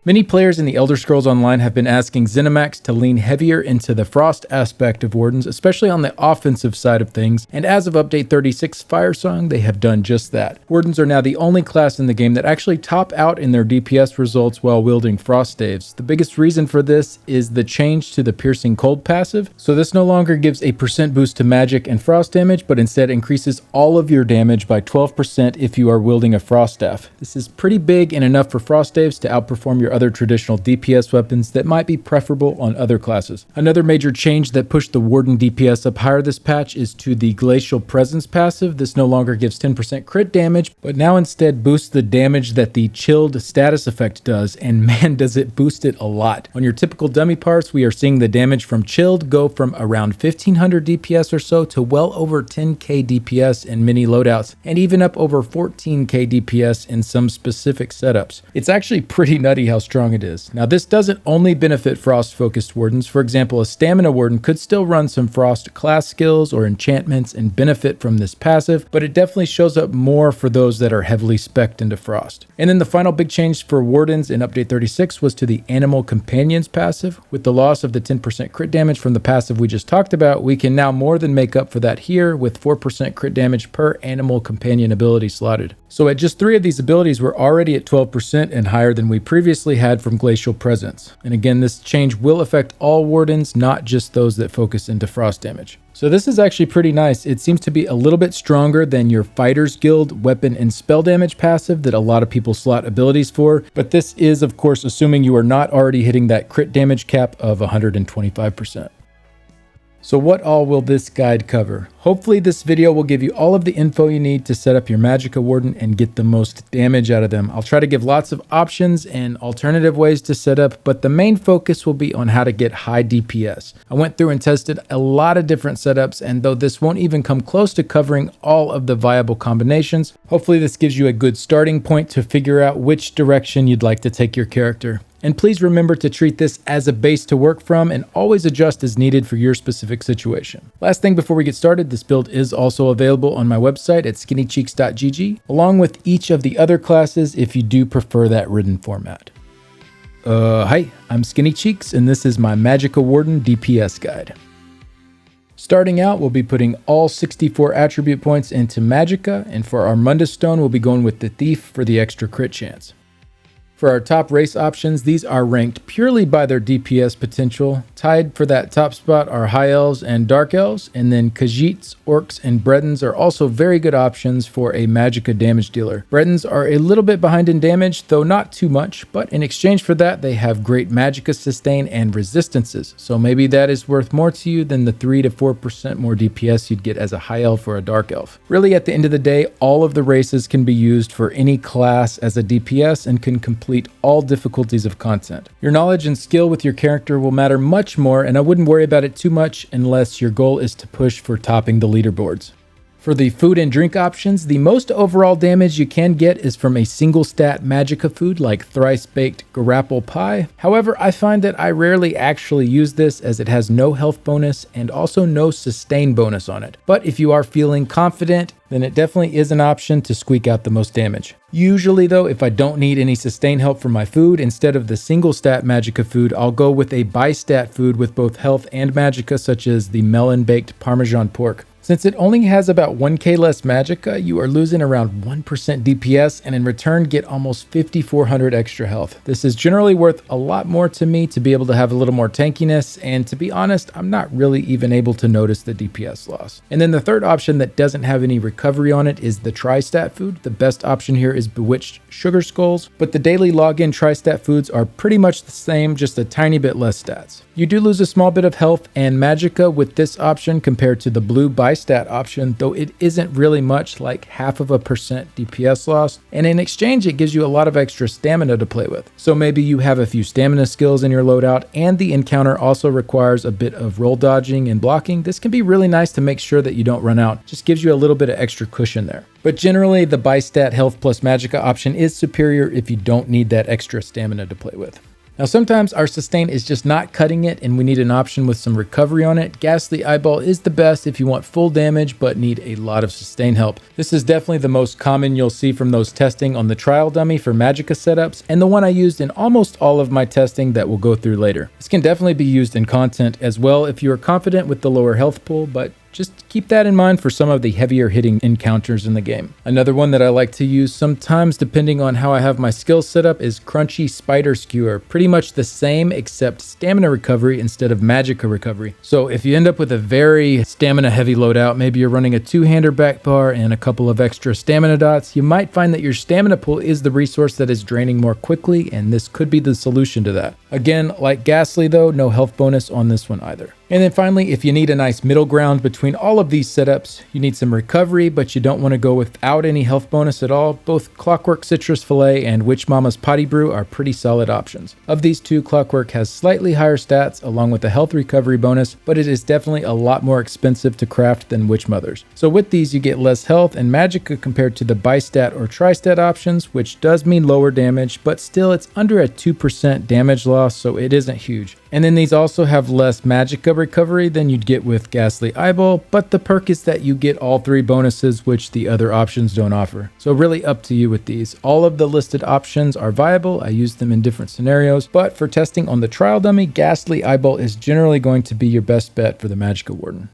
Many players in the Elder Scrolls Online have been asking ZeniMax to lean heavier into the Frost aspect of Wardens, especially on the offensive side of things, and as of Update 36 Firesong, they have done just that. Wardens are now the only class in the game that actually top out in their DPS results while wielding Frost staves. The biggest reason for this is the change to the Piercing Cold passive, so this no longer gives a % boost to magic and frost damage, but instead increases all of your damage by 12% if you are wielding a Frost staff. This is pretty big and enough for Frost staves to outperform your other traditional DPS weapons that might be preferable on other classes. Another major change that pushed the Warden DPS up higher this patch is to the Glacial Presence passive. This no longer gives 10% crit damage, but now instead boosts the damage that the Chilled status effect does, and man does it boost it a lot. On your typical dummy parts, we are seeing the damage from Chilled go from around 1500 DPS or so to well over 10k DPS in many loadouts, and even up over 14k DPS in some specific setups. It's actually pretty nutty how strong it is. Now this doesn't only benefit Frost focused Wardens. For example, a Stamina Warden could still run some Frost class skills or enchantments and benefit from this passive, but it definitely shows up more for those that are heavily specced into Frost. And then the final big change for Wardens in Update 36 was to the Animal Companions passive. With the loss of the 10% crit damage from the passive we just talked about, we can now more than make up for that here with 4% crit damage per Animal Companion ability slotted. So at just 3 of these abilities, we're already at 12% and higher than we previously had from Glacial Presence. And again, this change will affect all Wardens, not just those that focus into Frost damage. So this is actually pretty nice. It seems to be a little bit stronger than your Fighters Guild weapon and spell damage passive that a lot of people slot abilities for, but this is of course assuming you are not already hitting that crit damage cap of 125%. So what all will this guide cover? Hopefully this video will give you all of the info you need to set up your Magicka Warden and get the most damage out of them. I'll try to give lots of options and alternative ways to set up, but the main focus will be on how to get high DPS. I went through and tested a lot of different setups, and though this won't even come close to covering all of the viable combinations, hopefully this gives you a good starting point to figure out which direction you'd like to take your character. And please remember to treat this as a base to work from and always adjust as needed for your specific situation. Last thing before we get started, this build is also available on my website at skinnycheeks.gg, along with each of the other classes if you do prefer that written format. Hi, I'm Skinny Cheeks, and this is my Magicka Warden DPS guide. Starting out, we'll be putting all 64 attribute points into Magicka, and for our Mundus stone, we'll be going with the Thief for the extra crit chance. For our top race options, these are ranked purely by their DPS potential. Tied for that top spot are High Elves and Dark Elves, and then Khajiits, Orcs, and Bredons are also very good options for a Magicka damage dealer. Bredons are a little bit behind in damage, though not too much, but in exchange for that, they have great Magicka sustain and resistances, so maybe that is worth more to you than the 3 to 4% more DPS you'd get as a High Elf or a Dark Elf. Really, at the end of the day, all of the races can be used for any class as a DPS and can complete all difficulties of content. Your knowledge and skill with your character will matter much more, and I wouldn't worry about it too much unless your goal is to push for topping the leaderboards. For the food and drink options, the most overall damage you can get is from a single stat Magicka food like Thrice Baked Grapple Pie. However, I find that I rarely actually use this as it has no health bonus and also no sustain bonus on it. But if you are feeling confident, then it definitely is an option to squeak out the most damage. Usually though, if I don't need any sustain help from my food, instead of the single stat Magicka food, I'll go with a bi-stat food with both health and Magicka, such as the Melon Baked Parmesan Pork. Since it only has about 1k less Magicka, you are losing around 1% DPS and in return get almost 5400 extra health. This is generally worth a lot more to me to be able to have a little more tankiness, and to be honest, I'm not really even able to notice the DPS loss. And then the third option that doesn't have any recovery on it is the Tri-Stat food. The best option here is Bewitched Sugar Skulls, but the daily login Tri-Stat foods are pretty much the same, just a tiny bit less stats. You do lose a small bit of health and Magicka with this option compared to the blue bi-stat option, though it isn't really much, like 0.5% DPS loss, and in exchange it gives you a lot of extra stamina to play with. So maybe you have a few stamina skills in your loadout and the encounter also requires a bit of roll dodging and blocking. This can be really nice to make sure that you don't run out. Just gives you a little bit of extra cushion there. But generally the bi-stat health plus Magicka option is superior if you don't need that extra stamina to play with. Now sometimes our sustain is just not cutting it and we need an option with some recovery on it. Ghastly Eyeball is the best if you want full damage but need a lot of sustain help. This is definitely the most common you'll see from those testing on the trial dummy for Magicka setups, and the one I used in almost all of my testing that we'll go through later. This can definitely be used in content as well if you are confident with the lower health pool, but just keep that in mind for some of the heavier hitting encounters in the game. Another one that I like to use sometimes depending on how I have my skills set up is Crunchy Spider Skewer. Pretty much the same except stamina recovery instead of Magicka recovery. So if you end up with a very stamina heavy loadout, maybe you're running a two-hander Backbar and a couple of extra stamina dots, you might find that your stamina pool is the resource that is draining more quickly, and this could be the solution to that. Again, like Ghastly though, no health bonus on this one either. And then finally, if you need a nice middle ground between all of these setups, you need some recovery, but you don't want to go without any health bonus at all, both Clockwork Citrus Fillet and Witch Mama's Potty Brew are pretty solid options. Of these two, Clockwork has slightly higher stats along with a health recovery bonus, but it is definitely a lot more expensive to craft than Witch Mother's. So with these, you get less health and Magicka compared to the Bistat or Tristat options, which does mean lower damage, but still it's under a 2% damage loss, so it isn't huge. And then these also have less Magicka recovery than you'd get with Ghastly Eyeball, but the perk is that you get all three bonuses, which the other options don't offer. So really up to you with these. All of the listed options are viable. I use them in different scenarios, but for testing on the trial dummy, Ghastly Eyeball is generally going to be your best bet for the Magicka Warden.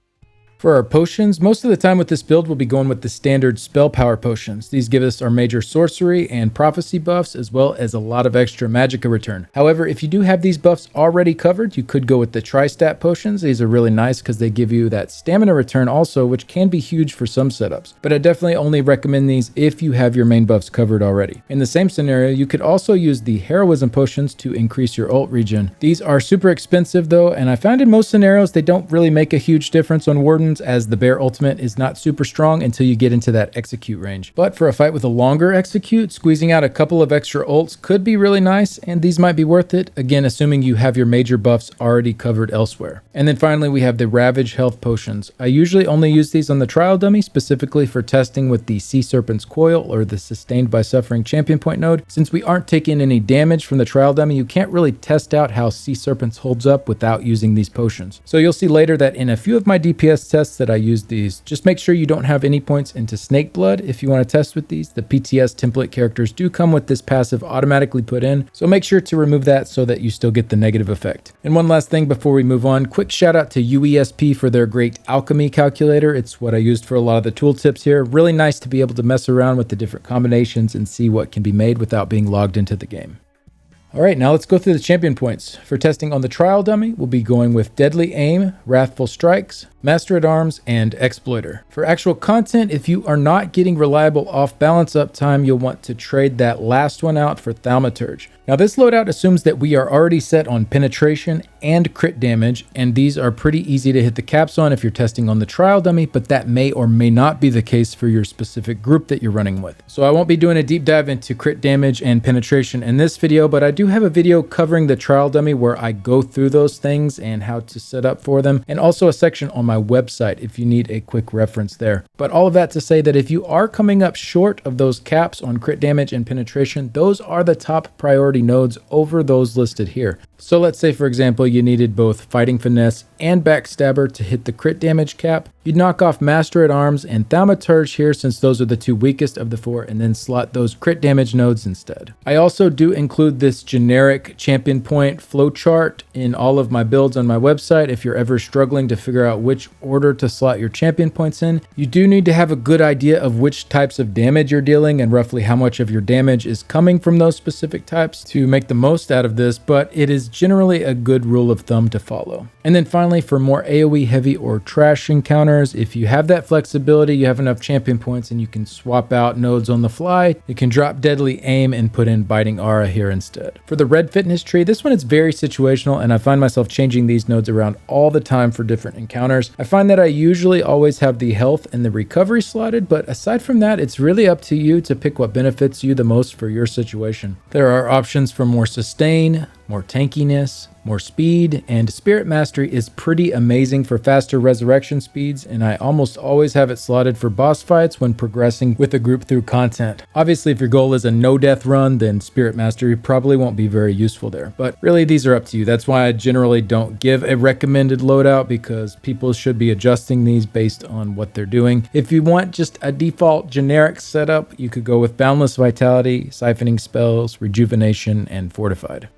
For our potions, most of the time with this build, we'll be going with the standard spell power potions. These give us our major sorcery and prophecy buffs, as well as a lot of extra Magicka return. However, if you do have these buffs already covered, you could go with the Tristat potions. These are really nice because they give you that stamina return also, which can be huge for some setups. But I definitely only recommend these if you have your main buffs covered already. In the same scenario, you could also use the heroism potions to increase your ult regen. These are super expensive though, and I found in most scenarios they don't really make a huge difference on Wardens, as the bear ultimate is not super strong until you get into that execute range. But for a fight with a longer execute, squeezing out a couple of extra ults could be really nice, and these might be worth it, again assuming you have your major buffs already covered elsewhere. And then finally we have the Ravage health potions. I usually only use these on the trial dummy, specifically for testing with the Sea Serpent's Coil or the Sustained by Suffering champion point node. Since we aren't taking any damage from the trial dummy, you can't really test out how Sea Serpents holds up without using these potions. So you'll see later that in a few of my DPS tests that I use these. Just make sure you don't have any points into Snake Blood if you want to test with these. The PTS template characters do come with this passive automatically put in, so make sure to remove that so that you still get the negative effect. And one last thing before we move on, quick shout out to UESP for their great alchemy calculator. It's what I used for a lot of the tooltips here. Really nice to be able to mess around with the different combinations and see what can be made without being logged into the game. Alright, now let's go through the champion points. For testing on the trial dummy, we'll be going with Deadly Aim, Wrathful Strikes, Master at Arms, and Exploiter. For actual content, if you are not getting reliable off-balance uptime, you'll want to trade that last one out for Thaumaturge. Now this loadout assumes that we are already set on penetration and crit damage, and these are pretty easy to hit the caps on if you're testing on the trial dummy, but that may or may not be the case for your specific group that you're running with. So I won't be doing a deep dive into crit damage and penetration in this video, but I do have a video covering the trial dummy where I go through those things and how to set up for them, and also a section on my website if you need a quick reference there. But all of that to say that if you are coming up short of those caps on crit damage and penetration, those are the top priority nodes over those listed here. So let's say, for example, you needed both Fighting Finesse and Backstabber to hit the crit damage cap. You'd knock off Master at Arms and Thaumaturge here, since those are the two weakest of the four, and then slot those crit damage nodes instead. I also do include this generic champion point flowchart in all of my builds on my website if you're ever struggling to figure out which order to slot your champion points in. You do need to have a good idea of which types of damage you're dealing and roughly how much of your damage is coming from those specific types to make the most out of this, but it is generally a good rule of thumb to follow. And then finally, for more AoE heavy or trash encounters, if you have that flexibility, you have enough champion points and you can swap out nodes on the fly, you can drop Deadly Aim and put in Biting Aura here instead. For the red fitness tree, this one is very situational, and I find myself changing these nodes around all the time for different encounters. I find that I usually always have the health and the recovery slotted, but aside from that, it's really up to you to pick what benefits you the most for your situation. There are options for more sustain, more tankiness, more speed, and Spirit Mastery is pretty amazing for faster resurrection speeds, and I almost always have it slotted for boss fights when progressing with a group through content. Obviously, if your goal is a no-death run, then Spirit Mastery probably won't be very useful there, but really these are up to you. That's why I generally don't give a recommended loadout, because people should be adjusting these based on what they're doing. If you want just a default generic setup, you could go with Boundless Vitality, Siphoning Spells, Rejuvenation, and Fortified.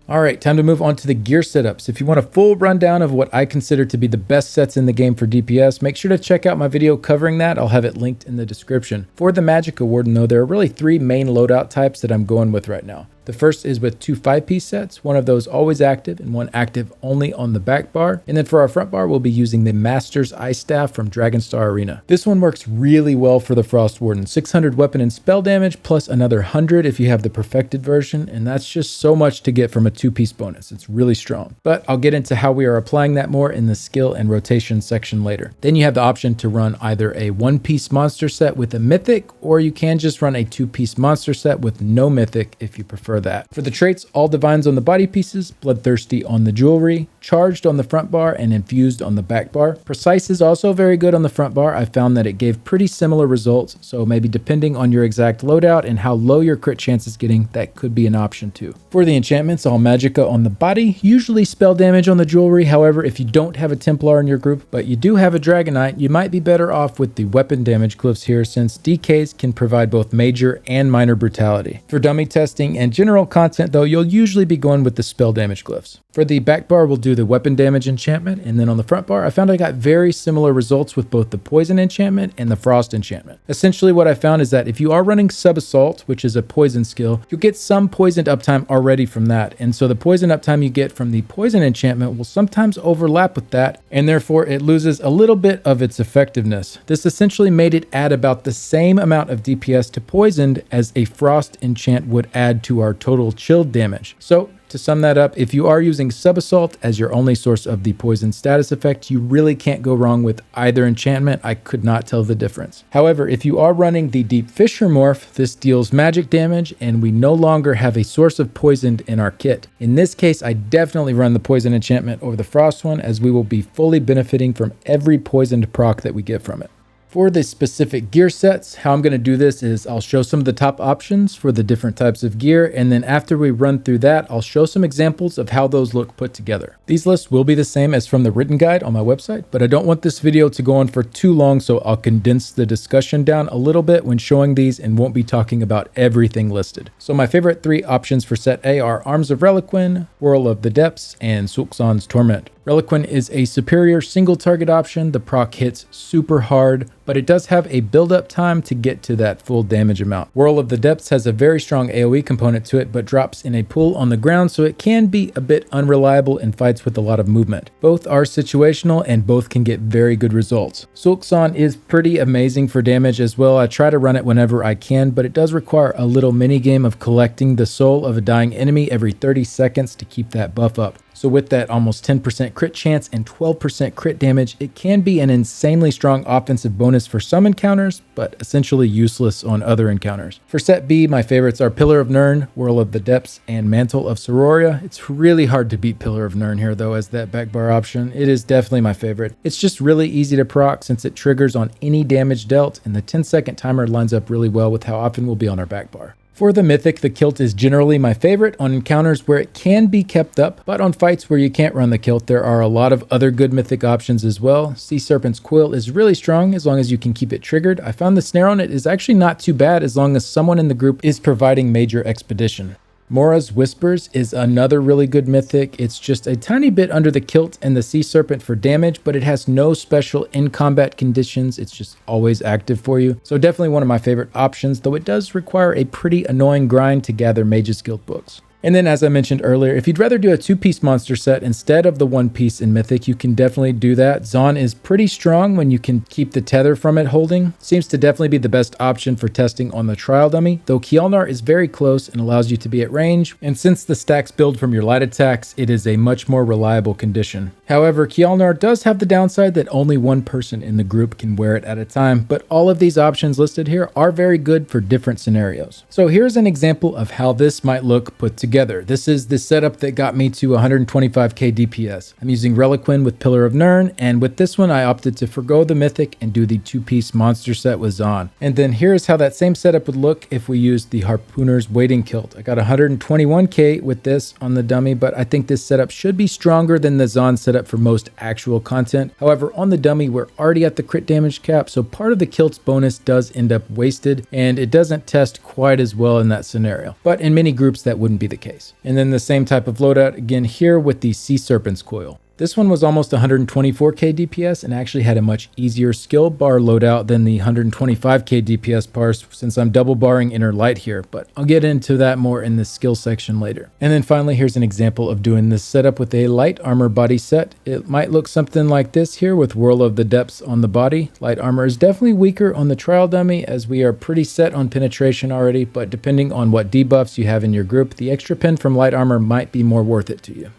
Alright, time to move on to the gear setups. If you want a full rundown of what I consider to be the best sets in the game for DPS, make sure to check out my video covering that. I'll have it linked in the description. For the Magicka Warden though, there are really 3 main loadout types that I'm going with right now. The first is with 2 5-piece sets, one of those always active and one active only on the back bar. And then for our front bar, we'll be using the Master's Ice Staff from Dragonstar Arena. This one works really well for the Frost Warden. 600 weapon and spell damage plus another 100 if you have the perfected version, and that's just so much to get from a 2-piece bonus. It's really strong. But I'll get into how we are applying that more in the skill and rotation section later. Then you have the option to run either a 1-piece monster set with a mythic, or you can just run a 2-piece monster set with no mythic if you prefer that. For the traits, all divines on the body pieces, bloodthirsty on the jewelry, charged on the front bar, and infused on the back bar. Precise is also very good on the front bar. I found that it gave pretty similar results, so maybe depending on your exact loadout and how low your crit chance is getting, that could be an option too. For the enchantments, all Magicka on the body, usually spell damage on the jewelry. However, if you don't have a Templar in your group, but you do have a Dragonite, you might be better off with the weapon damage glyphs here, since DKs can provide both major and minor brutality. For dummy testing and general content though, you'll usually be going with the spell damage glyphs. For the back bar, we'll do the weapon damage enchantment, and then on the front bar, I found I got very similar results with both the poison enchantment and the frost enchantment. Essentially what I found is that if you are running sub assault, which is a poison skill, you'll get some poisoned uptime already from that, and so the poison uptime you get from the poison enchantment will sometimes overlap with that, and therefore it loses a little bit of its effectiveness. This essentially made it add about the same amount of DPS to poisoned as a frost enchant would add to our total chilled damage. So to sum that up, if you are using Sub-Assault as your only source of the poison status effect, you really can't go wrong with either enchantment. I could not tell the difference. However, if you are running the Deep Fissure morph, this deals magic damage, and we no longer have a source of poisoned in our kit. In this case, I definitely run the poison enchantment over the frost one, as we will be fully benefiting from every poisoned proc that we get from it. For the specific gear sets, how I'm going to do this is I'll show some of the top options for the different types of gear, and then after we run through that, I'll show some examples of how those look put together. These lists will be the same as from the written guide on my website, but I don't want this video to go on for too long, so I'll condense the discussion down a little bit when showing these and won't be talking about everything listed. So my favorite 3 options for set A are Arms of Reliquin, Whirl of the Depths, and Sul'Zan's Torment. Reliquin is a superior single target option. The proc hits super hard, but it does have a build-up time to get to that full damage amount. Whirl of the Depths has a very strong AoE component to it, but drops in a pool on the ground, so it can be a bit unreliable in fights with a lot of movement. Both are situational, and both can get very good results. Sul'Zan is pretty amazing for damage as well. I try to run it whenever I can, but it does require a little minigame of collecting the soul of a dying enemy every 30 seconds to keep that buff up. So with that almost 10% crit chance and 12% crit damage, it can be an insanely strong offensive bonus for some encounters, but essentially useless on other encounters. For set B, my favorites are Pillar of Nirn, Whirl of the Depths, and Mantle of Sororia. It's really hard to beat Pillar of Nirn here though as that backbar option. It is definitely my favorite. It's just really easy to proc since it triggers on any damage dealt, and the 10-second timer lines up really well with how often we'll be on our backbar. For the Mythic, the Kilt is generally my favorite on encounters where it can be kept up, but on fights where you can't run the Kilt, there are a lot of other good Mythic options as well. Sea Serpent's Quill is really strong as long as you can keep it triggered. I found the snare on it is actually not too bad as long as someone in the group is providing major expedition. Mora's Whispers is another really good mythic. It's just a tiny bit under the Kilt and the Sea Serpent for damage, but it has no special in-combat conditions. It's just always active for you. So definitely one of my favorite options, though it does require a pretty annoying grind to gather Mage's Guild books. And then, as I mentioned earlier, if you'd rather do a 2-piece monster set instead of the 1-piece in Mythic, you can definitely do that. Zon is pretty strong when you can keep the tether from it holding. Seems to definitely be the best option for testing on the trial dummy, though Kjolnar is very close and allows you to be at range, and since the stacks build from your light attacks, it is a much more reliable condition. However, Kjolnar does have the downside that only one person in the group can wear it at a time, but all of these options listed here are very good for different scenarios. So here's an example of how this might look put together. together. This is the setup that got me to 125k DPS. I'm using Reliquin with Pillar of Nirn, and with this one I opted to forgo the Mythic and do the 2-piece monster set with Zon. And then here's how that same setup would look if we used the Harpooner's Wading Kilt. I got 121k with this on the dummy, but I think this setup should be stronger than the Zon setup for most actual content. However, on the dummy we're already at the crit damage cap, so part of the kilt's bonus does end up wasted, and it doesn't test quite as well in that scenario. But in many groups that wouldn't be the case. And then the same type of loadout again here with the Sea Serpent's Coil. This one was almost 124k DPS and actually had a much easier skill bar loadout than the 125k DPS bars, since I'm double barring Inner Light here, but I'll get into that more in the skill section later. And then finally, here's an example of doing this setup with a light armor body set. It might look something like this here with Whirl of the Depths on the body. Light armor is definitely weaker on the trial dummy as we are pretty set on penetration already, but depending on what debuffs you have in your group, the extra pen from light armor might be more worth it to you.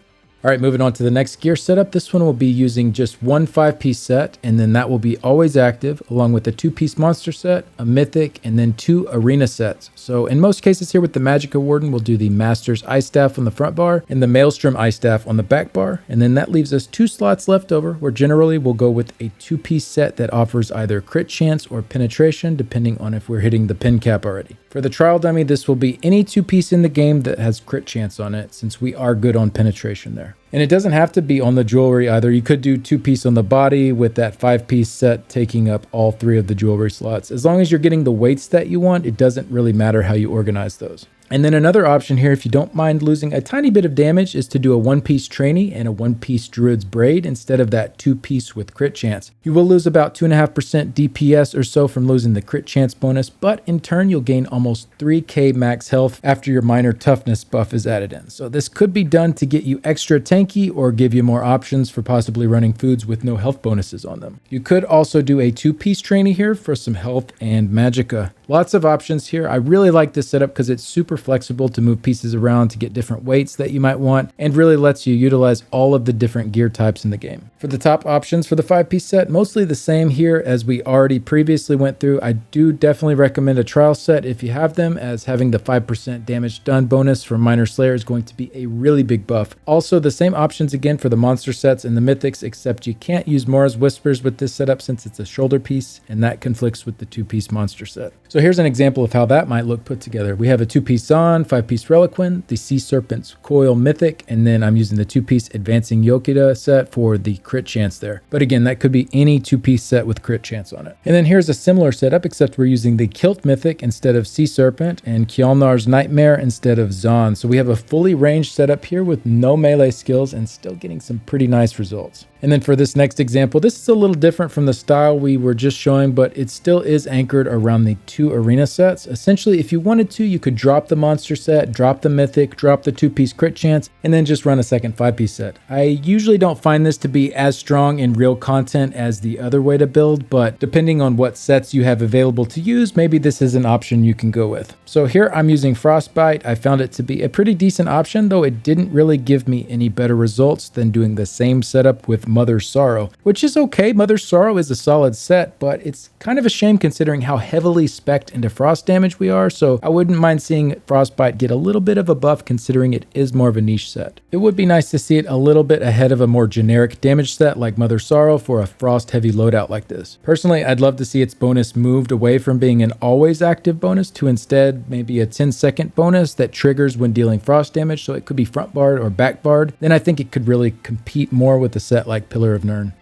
All right, moving on to the next gear setup. This one will be using just one 5-piece set, and then that will be always active, along with a 2-piece monster set, a mythic, and then 2 arena sets. So in most cases here with the Magicka Warden, we'll do the Master's Ice Staff on the front bar and the Maelstrom Ice Staff on the back bar. And then that leaves us 2 slots left over, where generally we'll go with a 2-piece set that offers either crit chance or penetration, depending on if we're hitting the pin cap already. For the trial dummy, this will be any 2-piece in the game that has crit chance on it, since we are good on penetration there. And it doesn't have to be on the jewelry either. You could do 2-piece on the body with that 5-piece set taking up all 3 of the jewelry slots. As long as you're getting the weights that you want, it doesn't really matter how you organize those. And then another option here, if you don't mind losing a tiny bit of damage, is to do a 1-piece trainee and a 1-piece Druid's Braid instead of that 2-piece with crit chance. You will lose about 2.5% DPS or so from losing the crit chance bonus, but in turn you'll gain almost 3k max health after your minor toughness buff is added in. So this could be done to get you extra tanky or give you more options for possibly running foods with no health bonuses on them. You could also do a 2-piece trainee here for some health and magicka. Lots of options here. I really like this setup because it's super flexible to move pieces around to get different weights that you might want, and really lets you utilize all of the different gear types in the game. For the top options for the 5-piece set, mostly the same here as we already previously went through. I do definitely recommend a trial set if you have them, as having the 5% damage done bonus from Minor Slayer is going to be a really big buff. Also, the same options again for the monster sets and the mythics, except you can't use Mora's Whispers with this setup since it's a shoulder piece, and that conflicts with the 2-piece monster set. So here's an example of how that might look put together. We have a 2-piece Zon, 5-piece Reliquin, the Sea Serpent's Coil Mythic, and then I'm using the 2-piece Advancing Yokida set for the crit chance there. But again, that could be any 2-piece set with crit chance on it. And then here's a similar setup, except we're using the Kilt Mythic instead of Sea Serpent, and Kjolnar's Nightmare instead of Zon. So we have a fully ranged setup here with no melee skills and still getting some pretty nice results. And then for this next example, this is a little different from the style we were just showing, but it still is anchored around the 2 arena sets. Essentially, if you wanted to, you could drop the monster set, drop the mythic, drop the 2-piece crit chance, and then just run a second 5-piece set. I usually don't find this to be as strong in real content as the other way to build, but depending on what sets you have available to use, maybe this is an option you can go with. So here I'm using Frostbite. I found it to be a pretty decent option, though it didn't really give me any better results than doing the same setup with Mother's Sorrow, which is okay. Mother's Sorrow is a solid set, but it's kind of a shame considering how heavily spec'd into frost damage we are, so I wouldn't mind seeing Frostbite get a little bit of a buff considering it is more of a niche set. It would be nice to see it a little bit ahead of a more generic damage set like Mother's Sorrow for a frost heavy loadout like this. Personally, I'd love to see its bonus moved away from being an always active bonus to instead maybe a 10-second bonus that triggers when dealing frost damage, so it could be front barred or back barred. Then I think it could really compete more with a set like Pillar of Nirn.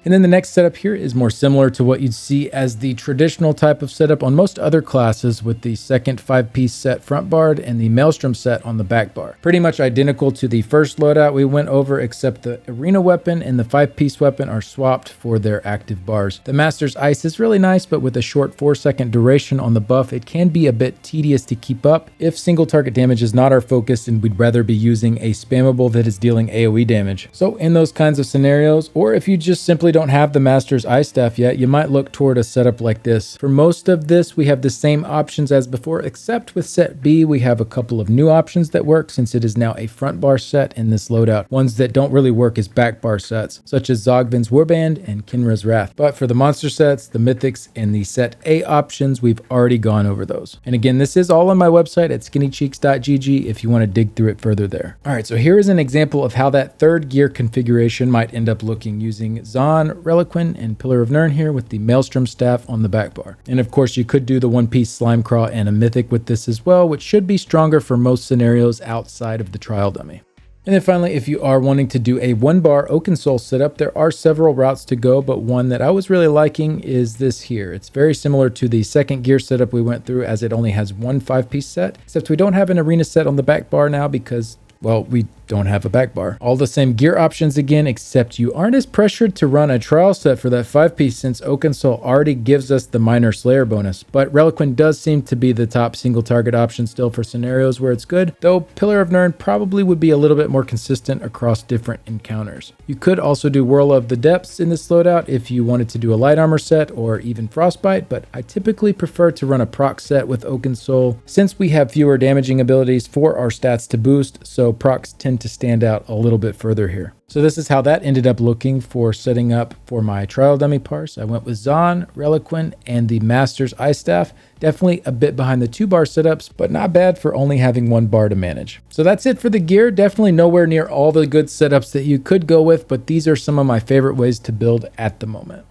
And then the next setup here is more similar to what you'd see as the traditional type of setup on most other classes, with the second 5-piece set front barred and the Maelstrom set on the back bar. Pretty much identical to the first loadout we went over, except the arena weapon and the 5-piece weapon are swapped for their active bars. The Master's Ice is really nice, but with a short 4-second duration on the buff, it can be a bit tedious to keep up if single target damage is not our focus and we'd rather be using a spammable that is dealing AoE damage. So in those kinds of scenarios, or if you just simply really don't have the Master's Ice Staff yet, you might look toward a setup like this. For most of this, we have the same options as before, except with set B, we have a couple of new options that work since it is now a front bar set in this loadout. Ones that don't really work as back bar sets, such as Zogvin's Warband and Kinra's Wrath. But for the monster sets, the mythics, and the set A options, we've already gone over those. And again, this is all on my website at skinnycheeks.gg if you want to dig through it further there. All right, so here is an example of how that third gear configuration might end up looking using Zon, Reliquin, and Pillar of Nirn here with the Maelstrom staff on the back bar. And of course, you could do the one-piece slime craw and a mythic with this as well, which should be stronger for most scenarios outside of the trial dummy. And then finally, if you are wanting to do a 1-bar Oakensoul setup, there are several routes to go, but one that I was really liking is this here. It's very similar to the second gear setup we went through, as it only has one 5-piece set, except we don't have an arena set on the back bar now because, well, we don't have a back bar. All the same gear options again, except you aren't as pressured to run a trial set for that 5-piece since Oakensoul already gives us the minor slayer bonus. But Reliquin does seem to be the top single target option still for scenarios where it's good, though Pillar of Nirn probably would be a little bit more consistent across different encounters. You could also do Whirl of the Depths in this loadout if you wanted to do a light armor set or even Frostbite, but I typically prefer to run a proc set with Oakensoul since we have fewer damaging abilities for our stats to boost, so procs tend to stand out a little bit further here. So this is how that ended up looking for setting up for my trial dummy parse. I went with Zon, Reliquin, and the Master's Ice Staff. Definitely a bit behind the 2-bar setups, but not bad for only having 1 bar to manage. So that's it for the gear. Definitely nowhere near all the good setups that you could go with, but these are some of my favorite ways to build at the moment.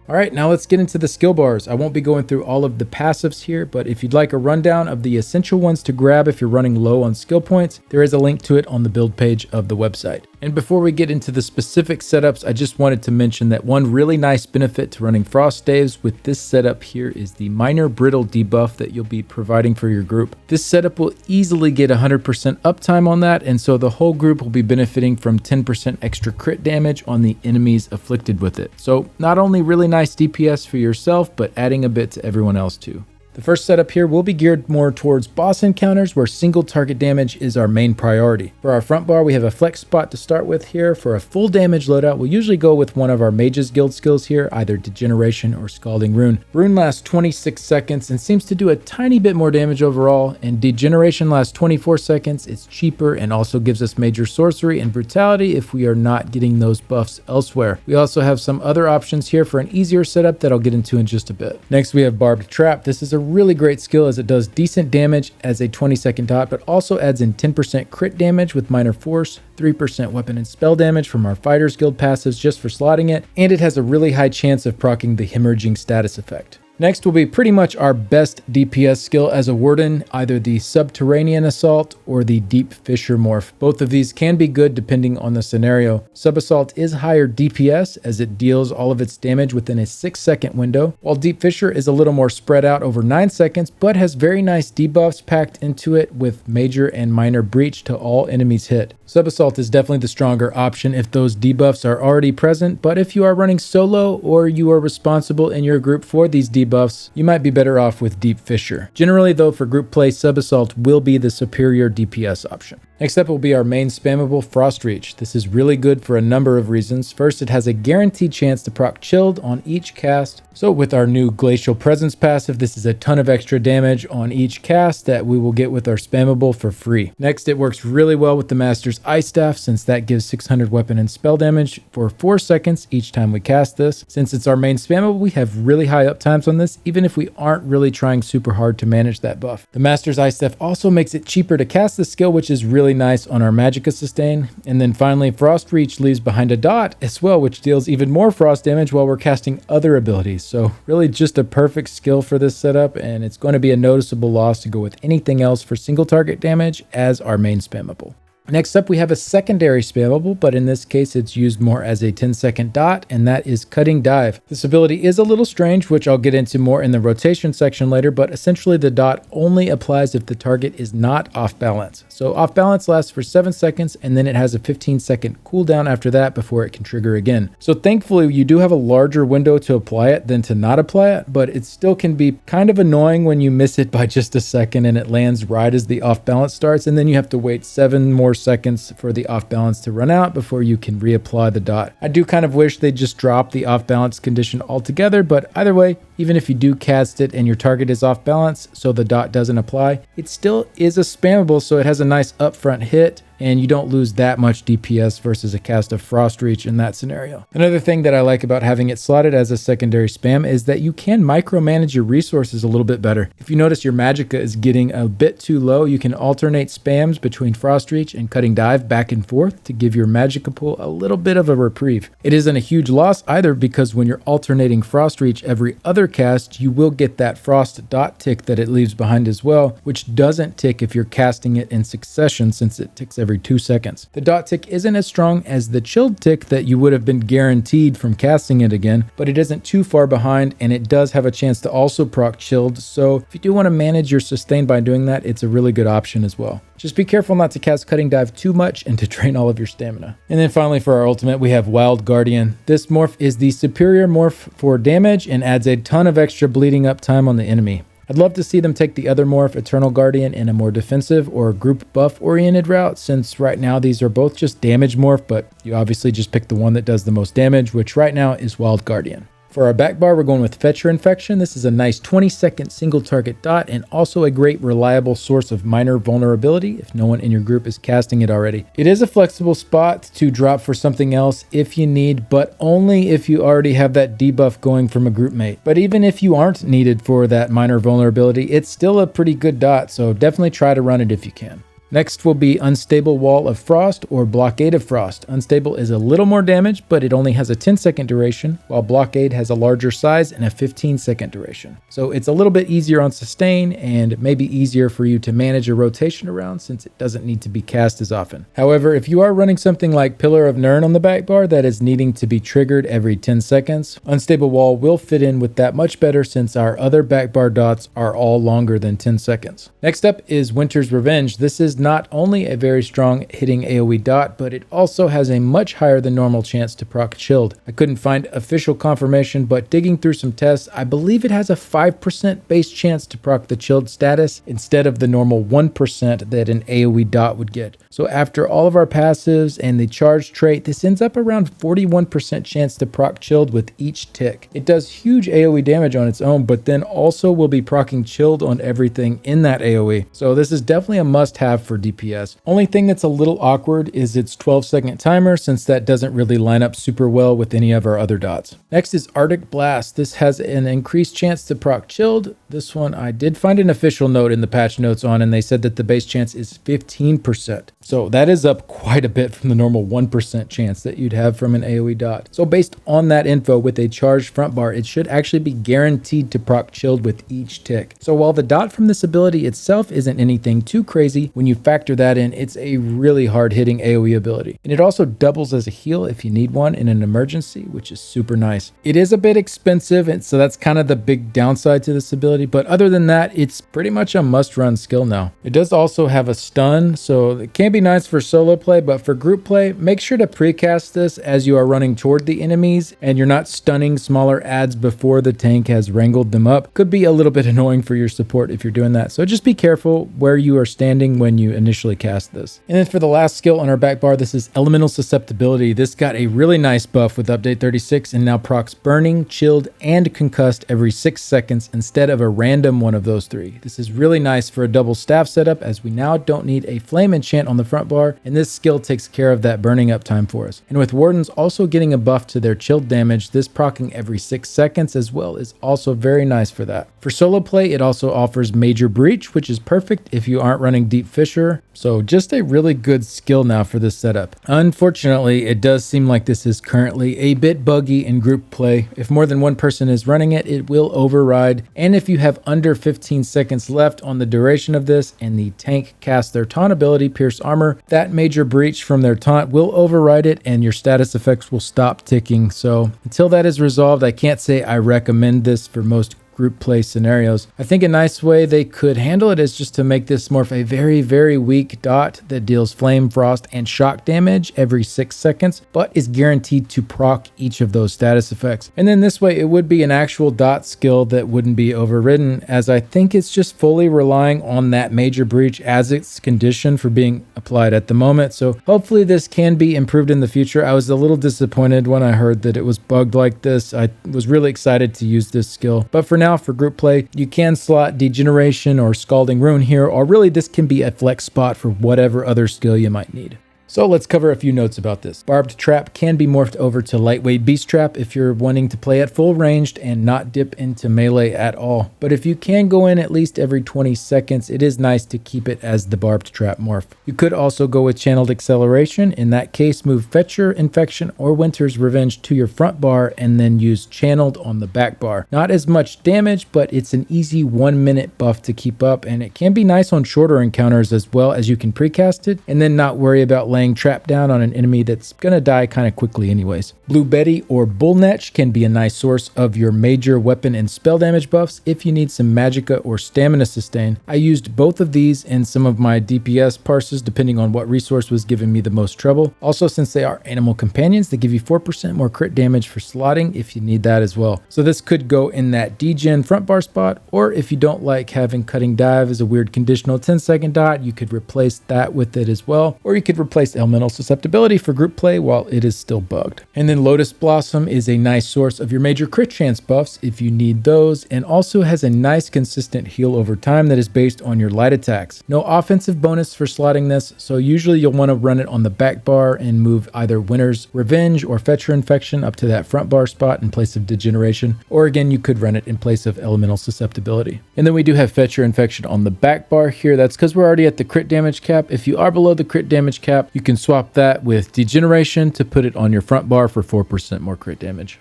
All right, now let's get into the skill bars. I won't be going through all of the passives here, but if you'd like a rundown of the essential ones to grab if you're running low on skill points, there is a link to it on the build page of the website. And before we get into the specific setups, I just wanted to mention that one really nice benefit to running Frost Staves with this setup here is the minor brittle debuff that you'll be providing for your group. This setup will easily get 100% uptime on that, and so the whole group will be benefiting from 10% extra crit damage on the enemies afflicted with it. So not only really nice DPS for yourself, but adding a bit to everyone else too. The first setup here will be geared more towards boss encounters where single target damage is our main priority. For our front bar, we have a flex spot to start with here. For a full damage loadout, we'll usually go with one of our Mage's Guild skills here, either Degeneration or Scalding Rune. Rune lasts 26 seconds and seems to do a tiny bit more damage overall, and Degeneration lasts 24 seconds. It's cheaper and also gives us major sorcery and brutality if we are not getting those buffs elsewhere. We also have some other options here for an easier setup that I'll get into in just a bit. Next, we have Barbed Trap. This is a really great skill as it does decent damage as a 20-second dot, but also adds in 10% crit damage with minor force, 3% weapon and spell damage from our Fighters Guild passives just for slotting it, and it has a really high chance of proccing the hemorrhaging status effect. Next will be pretty much our best DPS skill as a Warden, either the Subterranean Assault or the Deep Fissure Morph. Both of these can be good depending on the scenario. Sub-Assault is higher DPS as it deals all of its damage within a 6-second window, while Deep Fissure is a little more spread out over 9 seconds, but has very nice debuffs packed into it with major and minor breach to all enemies hit. Sub-Assault is definitely the stronger option if those debuffs are already present, but if you are running solo or you are responsible in your group for these debuffs, you might be better off with Deep Fissure. Generally though, for group play, Sub-Assault will be the superior DPS option. Next up will be our main spammable Frost Reach. This is really good for a number of reasons. First, it has a guaranteed chance to proc Chilled on each cast. So with our new Glacial Presence passive, this is a ton of extra damage on each cast that we will get with our spammable for free. Next, it works really well with the Master's Ice Staff since that gives 600 weapon and spell damage for 4 seconds each time we cast this. Since it's our main spammable, we have really high uptimes on this, even if we aren't really trying super hard to manage that buff. The Master's Ice Staff also makes it cheaper to cast the skill, which is really nice on our Magicka sustain. And then finally, Frost Reach leaves behind a dot as well, which deals even more frost damage while we're casting other abilities. So really just a perfect skill for this setup, and it's going to be a noticeable loss to go with anything else for single target damage as our main spammable. Next up, we have a secondary spammable, but in this case, it's used more as a 10-second dot, and that is Cutting Dive. This ability is a little strange, which I'll get into more in the rotation section later, but essentially the dot only applies if the target is not off balance. So off balance lasts for 7 seconds, and then it has a 15-second cooldown after that before it can trigger again. So thankfully, you do have a larger window to apply it than to not apply it, but it still can be kind of annoying when you miss it by just a second and it lands right as the off balance starts, and then you have to wait 7 more 4 seconds for the off balance to run out before you can reapply the dot. I do kind of wish they just drop the off balance condition altogether, but either way, even if you do cast it and your target is off balance so the dot doesn't apply, it still is a spammable, so it has a nice upfront hit and you don't lose that much DPS versus a cast of Frost Reach in that scenario. Another thing that I like about having it slotted as a secondary spam is that you can micromanage your resources a little bit better. If you notice your Magicka is getting a bit too low, you can alternate spams between Frost Reach and Cutting Dive back and forth to give your Magicka pool a little bit of a reprieve. It isn't a huge loss either, because when you're alternating Frost Reach every other cast, you will get that frost dot tick that it leaves behind as well, which doesn't tick if you're casting it in succession, since it ticks every 2 seconds. The dot tick isn't as strong as the chilled tick that you would have been guaranteed from casting it again, but it isn't too far behind, and it does have a chance to also proc chilled, so if you do want to manage your sustain by doing that, it's a really good option as well. Just be careful not to cast Cutting Dive too much and to drain all of your stamina. And then finally for our ultimate, we have Wild Guardian. This morph is the superior morph for damage and adds a ton of extra bleeding up time on the enemy. I'd love to see them take the other morph, Eternal Guardian, in a more defensive or group buff oriented route, since right now these are both just damage morph, but you obviously just pick the one that does the most damage, which right now is Wild Guardian. For our Backbar, we're going with Fetcher Infection. This is a nice 20-second single target dot and also a great reliable source of minor vulnerability if no one in your group is casting it already. It is a flexible spot to drop for something else if you need, but only if you already have that debuff going from a group mate. But even if you aren't needed for that minor vulnerability, it's still a pretty good dot, so definitely try to run it if you can. Next will be Unstable Wall of Frost or Blockade of Frost. Unstable is a little more damage, but it only has a 10-second duration, while Blockade has a larger size and a 15-second duration. So it's a little bit easier on sustain and maybe easier for you to manage a rotation around, since it doesn't need to be cast as often. However, if you are running something like Pillar of Nirn on the Backbar that is needing to be triggered every 10 seconds, Unstable Wall will fit in with that much better, since our other Backbar dots are all longer than 10 seconds. Next up is Winter's Revenge. This is not only a very strong hitting AoE dot, but it also has a much higher than normal chance to proc chilled. I couldn't find official confirmation, but digging through some tests, I believe it has a 5% base chance to proc the chilled status instead of the normal 1% that an AoE dot would get. So after all of our passives and the charge trait, this ends up around 41% chance to proc chilled with each tick. It does huge AoE damage on its own, but then also will be procking chilled on everything in that AoE. So this is definitely a must-have for DPS. Only thing that's a little awkward is its 12-second timer, since that doesn't really line up super well with any of our other dots. Next is Arctic Blast. This has an increased chance to proc chilled. This one I did find an official note in the patch notes on, and they said that the base chance is 15%. So that is up quite a bit from the normal 1% chance that you'd have from an AoE dot. So based on that info, with a charged front bar, it should actually be guaranteed to proc chilled with each tick. So while the dot from this ability itself isn't anything too crazy, when you factor that in, it's a really hard hitting AoE ability. And it also doubles as a heal if you need one in an emergency, which is super nice. It is a bit expensive, and so that's kind of the big downside to this ability, but other than that, it's pretty much a must-run skill now. It does also have a stun, so it can be nice for solo play, but for group play, make sure to precast this as you are running toward the enemies and you're not stunning smaller adds before the tank has wrangled them up. Could be a little bit annoying for your support if you're doing that, so just be careful where you are standing when you initially cast this. And then for the last skill on our Backbar, this is Elemental Susceptibility. This got a really nice buff with update 36 and now procs burning, chilled, and concussed every 6 seconds instead of a random one of those three. This is really nice for a double staff setup, as we now don't need a flame enchant on the front bar, and this skill takes care of that burning up time for us. And with Wardens also getting a buff to their chilled damage, this proccing every 6 seconds as well is also very nice for that. For solo play, it also offers Major Breach, which is perfect if you aren't running Deep Fissure, so just a really good skill now for this setup. Unfortunately, it does seem like this is currently a bit buggy in group play. If more than one person is running it, it will override, and if you have under 15 seconds left on the duration of this and the tank casts their taunt ability, Pierce Armor, that Major Breach from their taunt will override it and your status effects will stop ticking. So until that is resolved, I can't say I recommend this for most group play scenarios. I think a nice way they could handle it is just to make this more of a very, very weak dot that deals flame, frost, and shock damage every 6 seconds, but is guaranteed to proc each of those status effects. And then this way it would be an actual dot skill that wouldn't be overridden, as I think it's just fully relying on that major breach as its condition for being applied at the moment. So hopefully this can be improved in the future. I was a little disappointed when I heard that it was bugged like this. I was really excited to use this skill, but for now, for group play, you can slot Degeneration or Scalding Rune here, or really this can be a flex spot for whatever other skill you might need. So let's cover a few notes about this. Barbed Trap can be morphed over to Lightweight Beast Trap if you're wanting to play at full ranged and not dip into melee at all. But if you can go in at least every 20 seconds, it is nice to keep it as the Barbed Trap morph. You could also go with Channeled Acceleration. In that case, move Fetcher, Infection, or Winter's Revenge to your front bar and then use Channeled on the back bar. Not as much damage, but it's an easy 1 minute buff to keep up, and it can be nice on shorter encounters as well, as you can precast it and then not worry about laying trap down on an enemy that's gonna die kind of quickly anyways. Blue Betty or Bullnetch can be a nice source of your major weapon and spell damage buffs if you need some Magicka or stamina sustain. I used both of these in some of my DPS parses depending on what resource was giving me the most trouble. Also, since they are animal companions, they give you 4% more crit damage for slotting if you need that as well. So this could go in that degen front bar spot, or if you don't like having Cutting Dive as a weird conditional 10-second dot, you could replace that with it as well, or you could replace Elemental Susceptibility for group play while it is still bugged. And then Lotus Blossom is a nice source of your major crit chance buffs if you need those, and also has a nice consistent heal over time that is based on your light attacks. No offensive bonus for slotting this, so usually you'll want to run it on the back bar and move either Winter's Revenge or Fetcher Infection up to that front bar spot in place of Degeneration, or again you could run it in place of Elemental Susceptibility. And then we do have Fetcher Infection on the back bar here. That's because we're already at the crit damage cap. If you are below the crit damage cap, you can swap that with Degeneration to put it on your front bar for 4% more crit damage.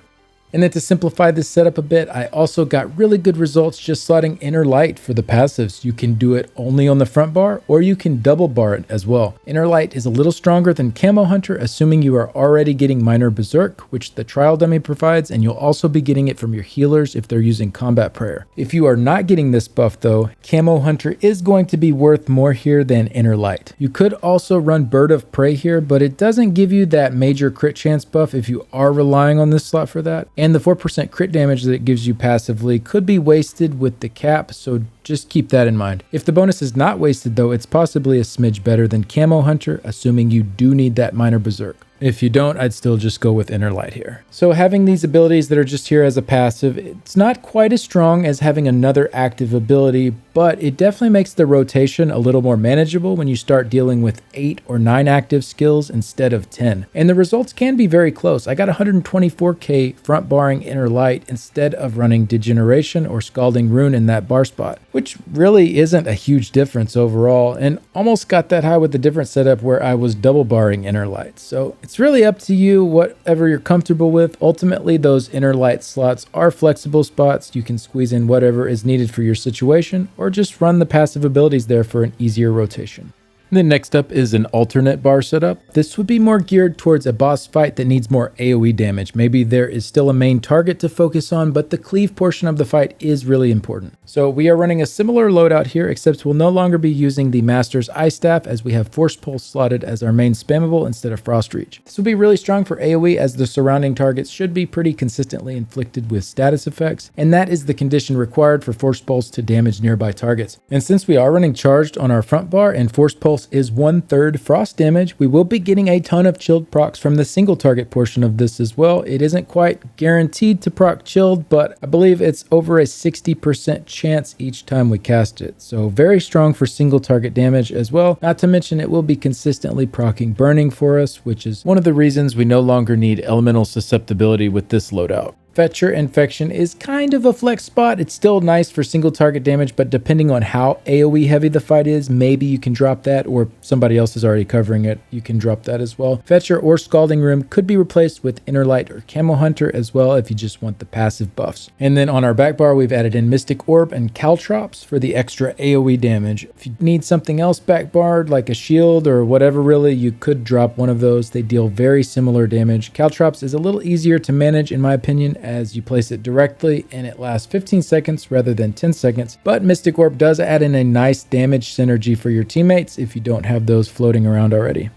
And then to simplify this setup a bit, I also got really good results just slotting Inner Light for the passives. You can do it only on the front bar, or you can double bar it as well. Inner Light is a little stronger than Camo Hunter, assuming you are already getting Minor Berserk, which the trial dummy provides, and you'll also be getting it from your healers if they're using Combat Prayer. If you are not getting this buff though, Camo Hunter is going to be worth more here than Inner Light. You could also run Bird of Prey here, but it doesn't give you that major crit chance buff if you are relying on this slot for that. And the 4% crit damage that it gives you passively could be wasted with the cap, so just keep that in mind. If the bonus is not wasted though, it's possibly a smidge better than Camo Hunter, assuming you do need that Minor Berserk. If you don't, I'd still just go with Inner Light here. So having these abilities that are just here as a passive, it's not quite as strong as having another active ability, but it definitely makes the rotation a little more manageable when you start dealing with 8 or 9 active skills instead of 10. And the results can be very close. I got 124k front barring Inner Light instead of running Degeneration or Scalding Rune in that bar spot, which really isn't a huge difference overall, and almost got that high with the different setup where I was double barring Inner Light. So it's really up to you, whatever you're comfortable with. Ultimately, those Inner Light slots are flexible spots. You can squeeze in whatever is needed for your situation, or just run the passive abilities there for an easier rotation. And then next up is an alternate bar setup. This would be more geared towards a boss fight that needs more AoE damage. Maybe there is still a main target to focus on, but the cleave portion of the fight is really important. So we are running a similar loadout here, except we'll no longer be using the Master's Ice Staff, as we have Force Pulse slotted as our main spammable instead of Frost Reach. This will be really strong for AoE, as the surrounding targets should be pretty consistently inflicted with status effects, and that is the condition required for Force Pulse to damage nearby targets. And since we are running charged on our front bar and Force Pulse is 1/3 frost damage, we will be getting a ton of chilled procs from the single target portion of this as well. It isn't quite guaranteed to proc chilled, but I believe it's over a 60% chance each time we cast it. So very strong for single target damage as well. Not to mention it will be consistently proccing burning for us, which is one of the reasons we no longer need elemental susceptibility with this loadout. Fetcher Infection is kind of a flex spot. It's still nice for single target damage, but depending on how AoE heavy the fight is, maybe you can drop that, or somebody else is already covering it, you can drop that as well. Fetcher or Scalding Rune could be replaced with Inner Light or Camo Hunter as well if you just want the passive buffs. And then on our back bar, we've added in Mystic Orb and Caltrops for the extra AoE damage. If you need something else back barred, like a shield or whatever really, you could drop one of those. They deal very similar damage. Caltrops is a little easier to manage in my opinion, as you place it directly and it lasts 15 seconds rather than 10 seconds. But Mystic Orb does add in a nice damage synergy for your teammates if you don't have those floating around already.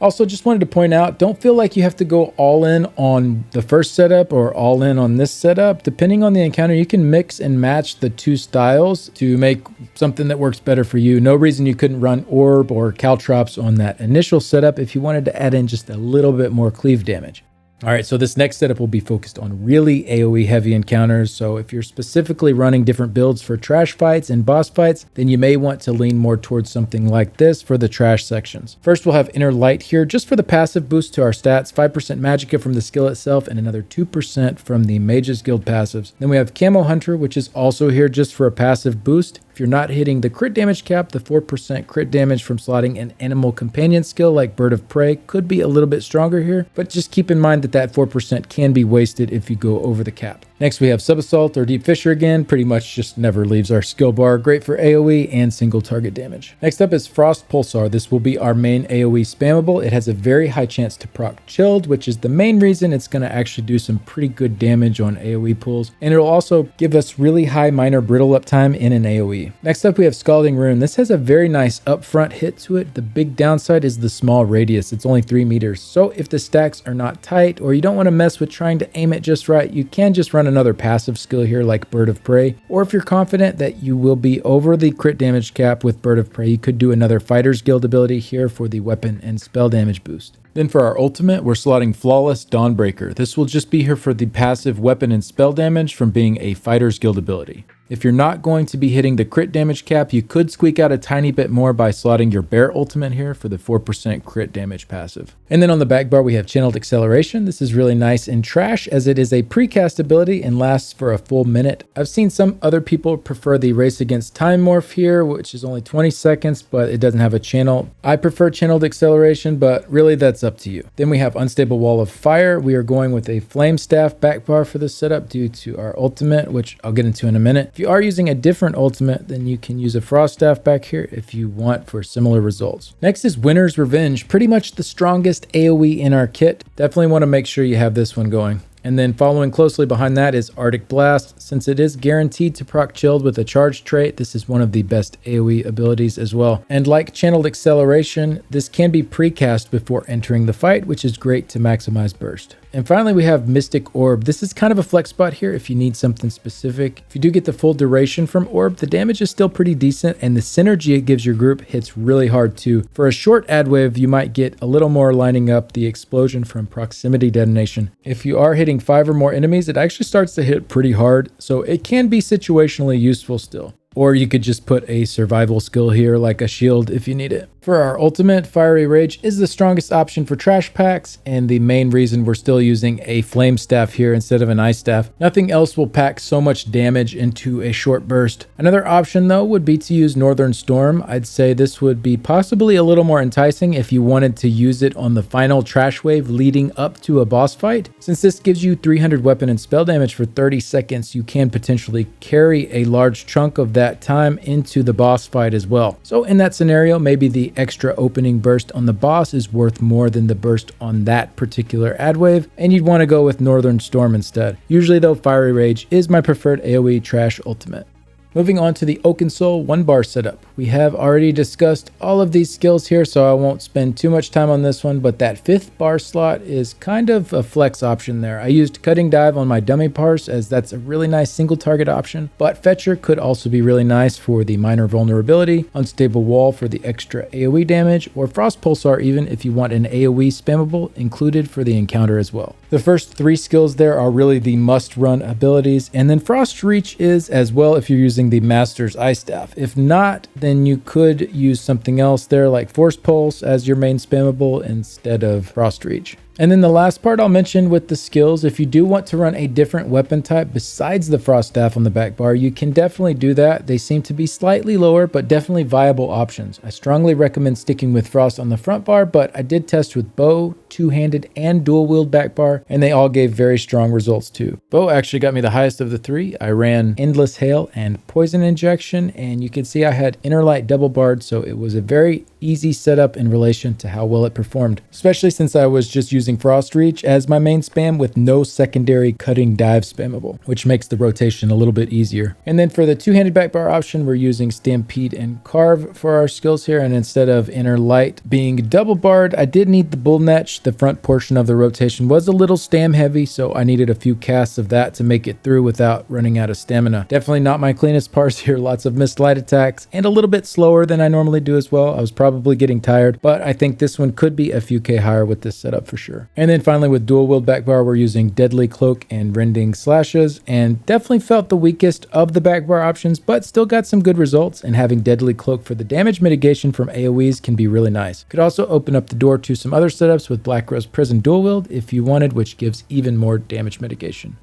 Also, just wanted to point out, don't feel like you have to go all in on the first setup or all in on this setup. Depending on the encounter, you can mix and match the two styles to make something that works better for you. No reason you couldn't run Orb or Caltrops on that initial setup if you wanted to add in just a little bit more cleave damage. All right, so this next setup will be focused on really AoE heavy encounters. So if you're specifically running different builds for trash fights and boss fights, then you may want to lean more towards something like this for the trash sections. First, we'll have Inner Light here just for the passive boost to our stats, 5% Magicka from the skill itself, and another 2% from the Mage's Guild passives. Then we have Camo Hunter, which is also here just for a passive boost. If you're not hitting the crit damage cap, the 4% crit damage from slotting an animal companion skill like Bird of Prey could be a little bit stronger here, but just keep in mind that 4% can be wasted if you go over the cap. Next, we have Sub-Assault or Deep Fissure again, pretty much just never leaves our skill bar, great for AoE and single target damage. Next up is Frost Pulsar. This will be our main AoE spammable. It has a very high chance to proc Chilled, which is the main reason it's going to actually do some pretty good damage on AoE pulls, and it'll also give us really high minor brittle uptime in an AoE. Next up, we have Scalding Rune. This has a very nice upfront hit to it. The big downside is the small radius. It's only 3 meters, so if the stacks are not tight or you don't want to mess with trying to aim it just right, you can just run another passive skill here like Bird of Prey, or if you're confident that you will be over the crit damage cap with Bird of Prey, you could do another Fighter's Guild ability here for the weapon and spell damage boost. Then for our ultimate, we're slotting Flawless Dawnbreaker. This will just be here for the passive weapon and spell damage from being a Fighter's Guild ability. If you're not going to be hitting the crit damage cap, you could squeak out a tiny bit more by slotting your Bear ultimate here for the 4% crit damage passive. And then on the back bar, we have Channeled Acceleration. This is really nice in trash as it is a precast ability and lasts for a full minute. I've seen some other people prefer the Race Against Time morph here, which is only 20 seconds, but it doesn't have a channel. I prefer Channeled Acceleration, but really that's up to you. Then we have Unstable Wall of Fire. We are going with a Flame Staff back bar for this setup due to our ultimate, which I'll get into in a minute. If you are using a different ultimate, then you can use a Frost Staff back here if you want for similar results. Next is Winter's Revenge, pretty much the strongest AoE in our kit. Definitely want to make sure you have this one going. And then following closely behind that is Arctic Blast. Since it is guaranteed to proc Chilled with a charge trait, this is one of the best AoE abilities as well. And like Channeled Acceleration, this can be precast before entering the fight, which is great to maximize burst. And finally, we have Mystic Orb. This is kind of a flex spot here if you need something specific. If you do get the full duration from Orb, the damage is still pretty decent, and the synergy it gives your group hits really hard too. For a short ad wave, you might get a little more lining up the explosion from proximity detonation. If you are hitting 5 or more enemies, it actually starts to hit pretty hard, so it can be situationally useful still. Or you could just put a survival skill here like a shield if you need it. For our ultimate, Fiery Rage is the strongest option for trash packs, and the main reason we're still using a Flame Staff here instead of an Ice Staff. Nothing else will pack so much damage into a short burst. Another option though would be to use Northern Storm. I'd say this would be possibly a little more enticing if you wanted to use it on the final trash wave leading up to a boss fight. Since this gives you 300 weapon and spell damage for 30 seconds, you can potentially carry a large chunk of that time into the boss fight as well. So in that scenario, maybe the extra opening burst on the boss is worth more than the burst on that particular ad wave, and you'd want to go with Northern Storm instead. Usually though, Fiery Rage is my preferred AoE trash ultimate. Moving on to the Oakensoul 1-bar setup. We have already discussed all of these skills here, so I won't spend too much time on this one, but that 5th bar slot is kind of a flex option there. I used Cutting Dive on my dummy parse as that's a really nice single target option, but Fetcher could also be really nice for the minor vulnerability, Unstable Wall for the extra AoE damage, or Frost Pulsar even if you want an AoE spammable included for the encounter as well. The first 3 skills there are really the must-run abilities, and then Frost Reach is as well if you're using the Master's Ice Staff. If not, then you could use something else there like Force Pulse as your main spammable instead of Frost Reach. And then the last part I'll mention with the skills, if you do want to run a different weapon type besides the Frost Staff on the back bar, you can definitely do that. They seem to be slightly lower, but definitely viable options. I strongly recommend sticking with Frost on the front bar, but I did test with bow, two-handed, and dual-wield back bar, and they all gave very strong results too. Bow actually got me the highest of the 3. I ran Endless Hail and poison injection, and you can see I had Inner Light double barred, so it was a very easy setup in relation to how well it performed, especially since I was just using Frost Reach as my main spam with no secondary cutting dive spammable, which makes the rotation a little bit easier. And then for the two-handed backbar option, we're using Stampede and Carve for our skills here, and instead of Inner Light being double barred, I did need the Bull Netch. The front portion of the rotation was a little stam heavy, so I needed a few casts of that to make it through without running out of stamina. Definitely not my cleanest parse here, lots of missed light attacks, and a little bit slower than I normally do as well. I was probably getting tired, but I think this one could be a few K higher with this setup for sure. And then finally with dual wield backbar, we're using Deadly Cloak and Rending Slashes, and definitely felt the weakest of the backbar options, but still got some good results, and having Deadly Cloak for the damage mitigation from AoEs can be really nice. Could also open up the door to some other setups with Black Rose Prison dual wield if you wanted, which gives even more damage mitigation.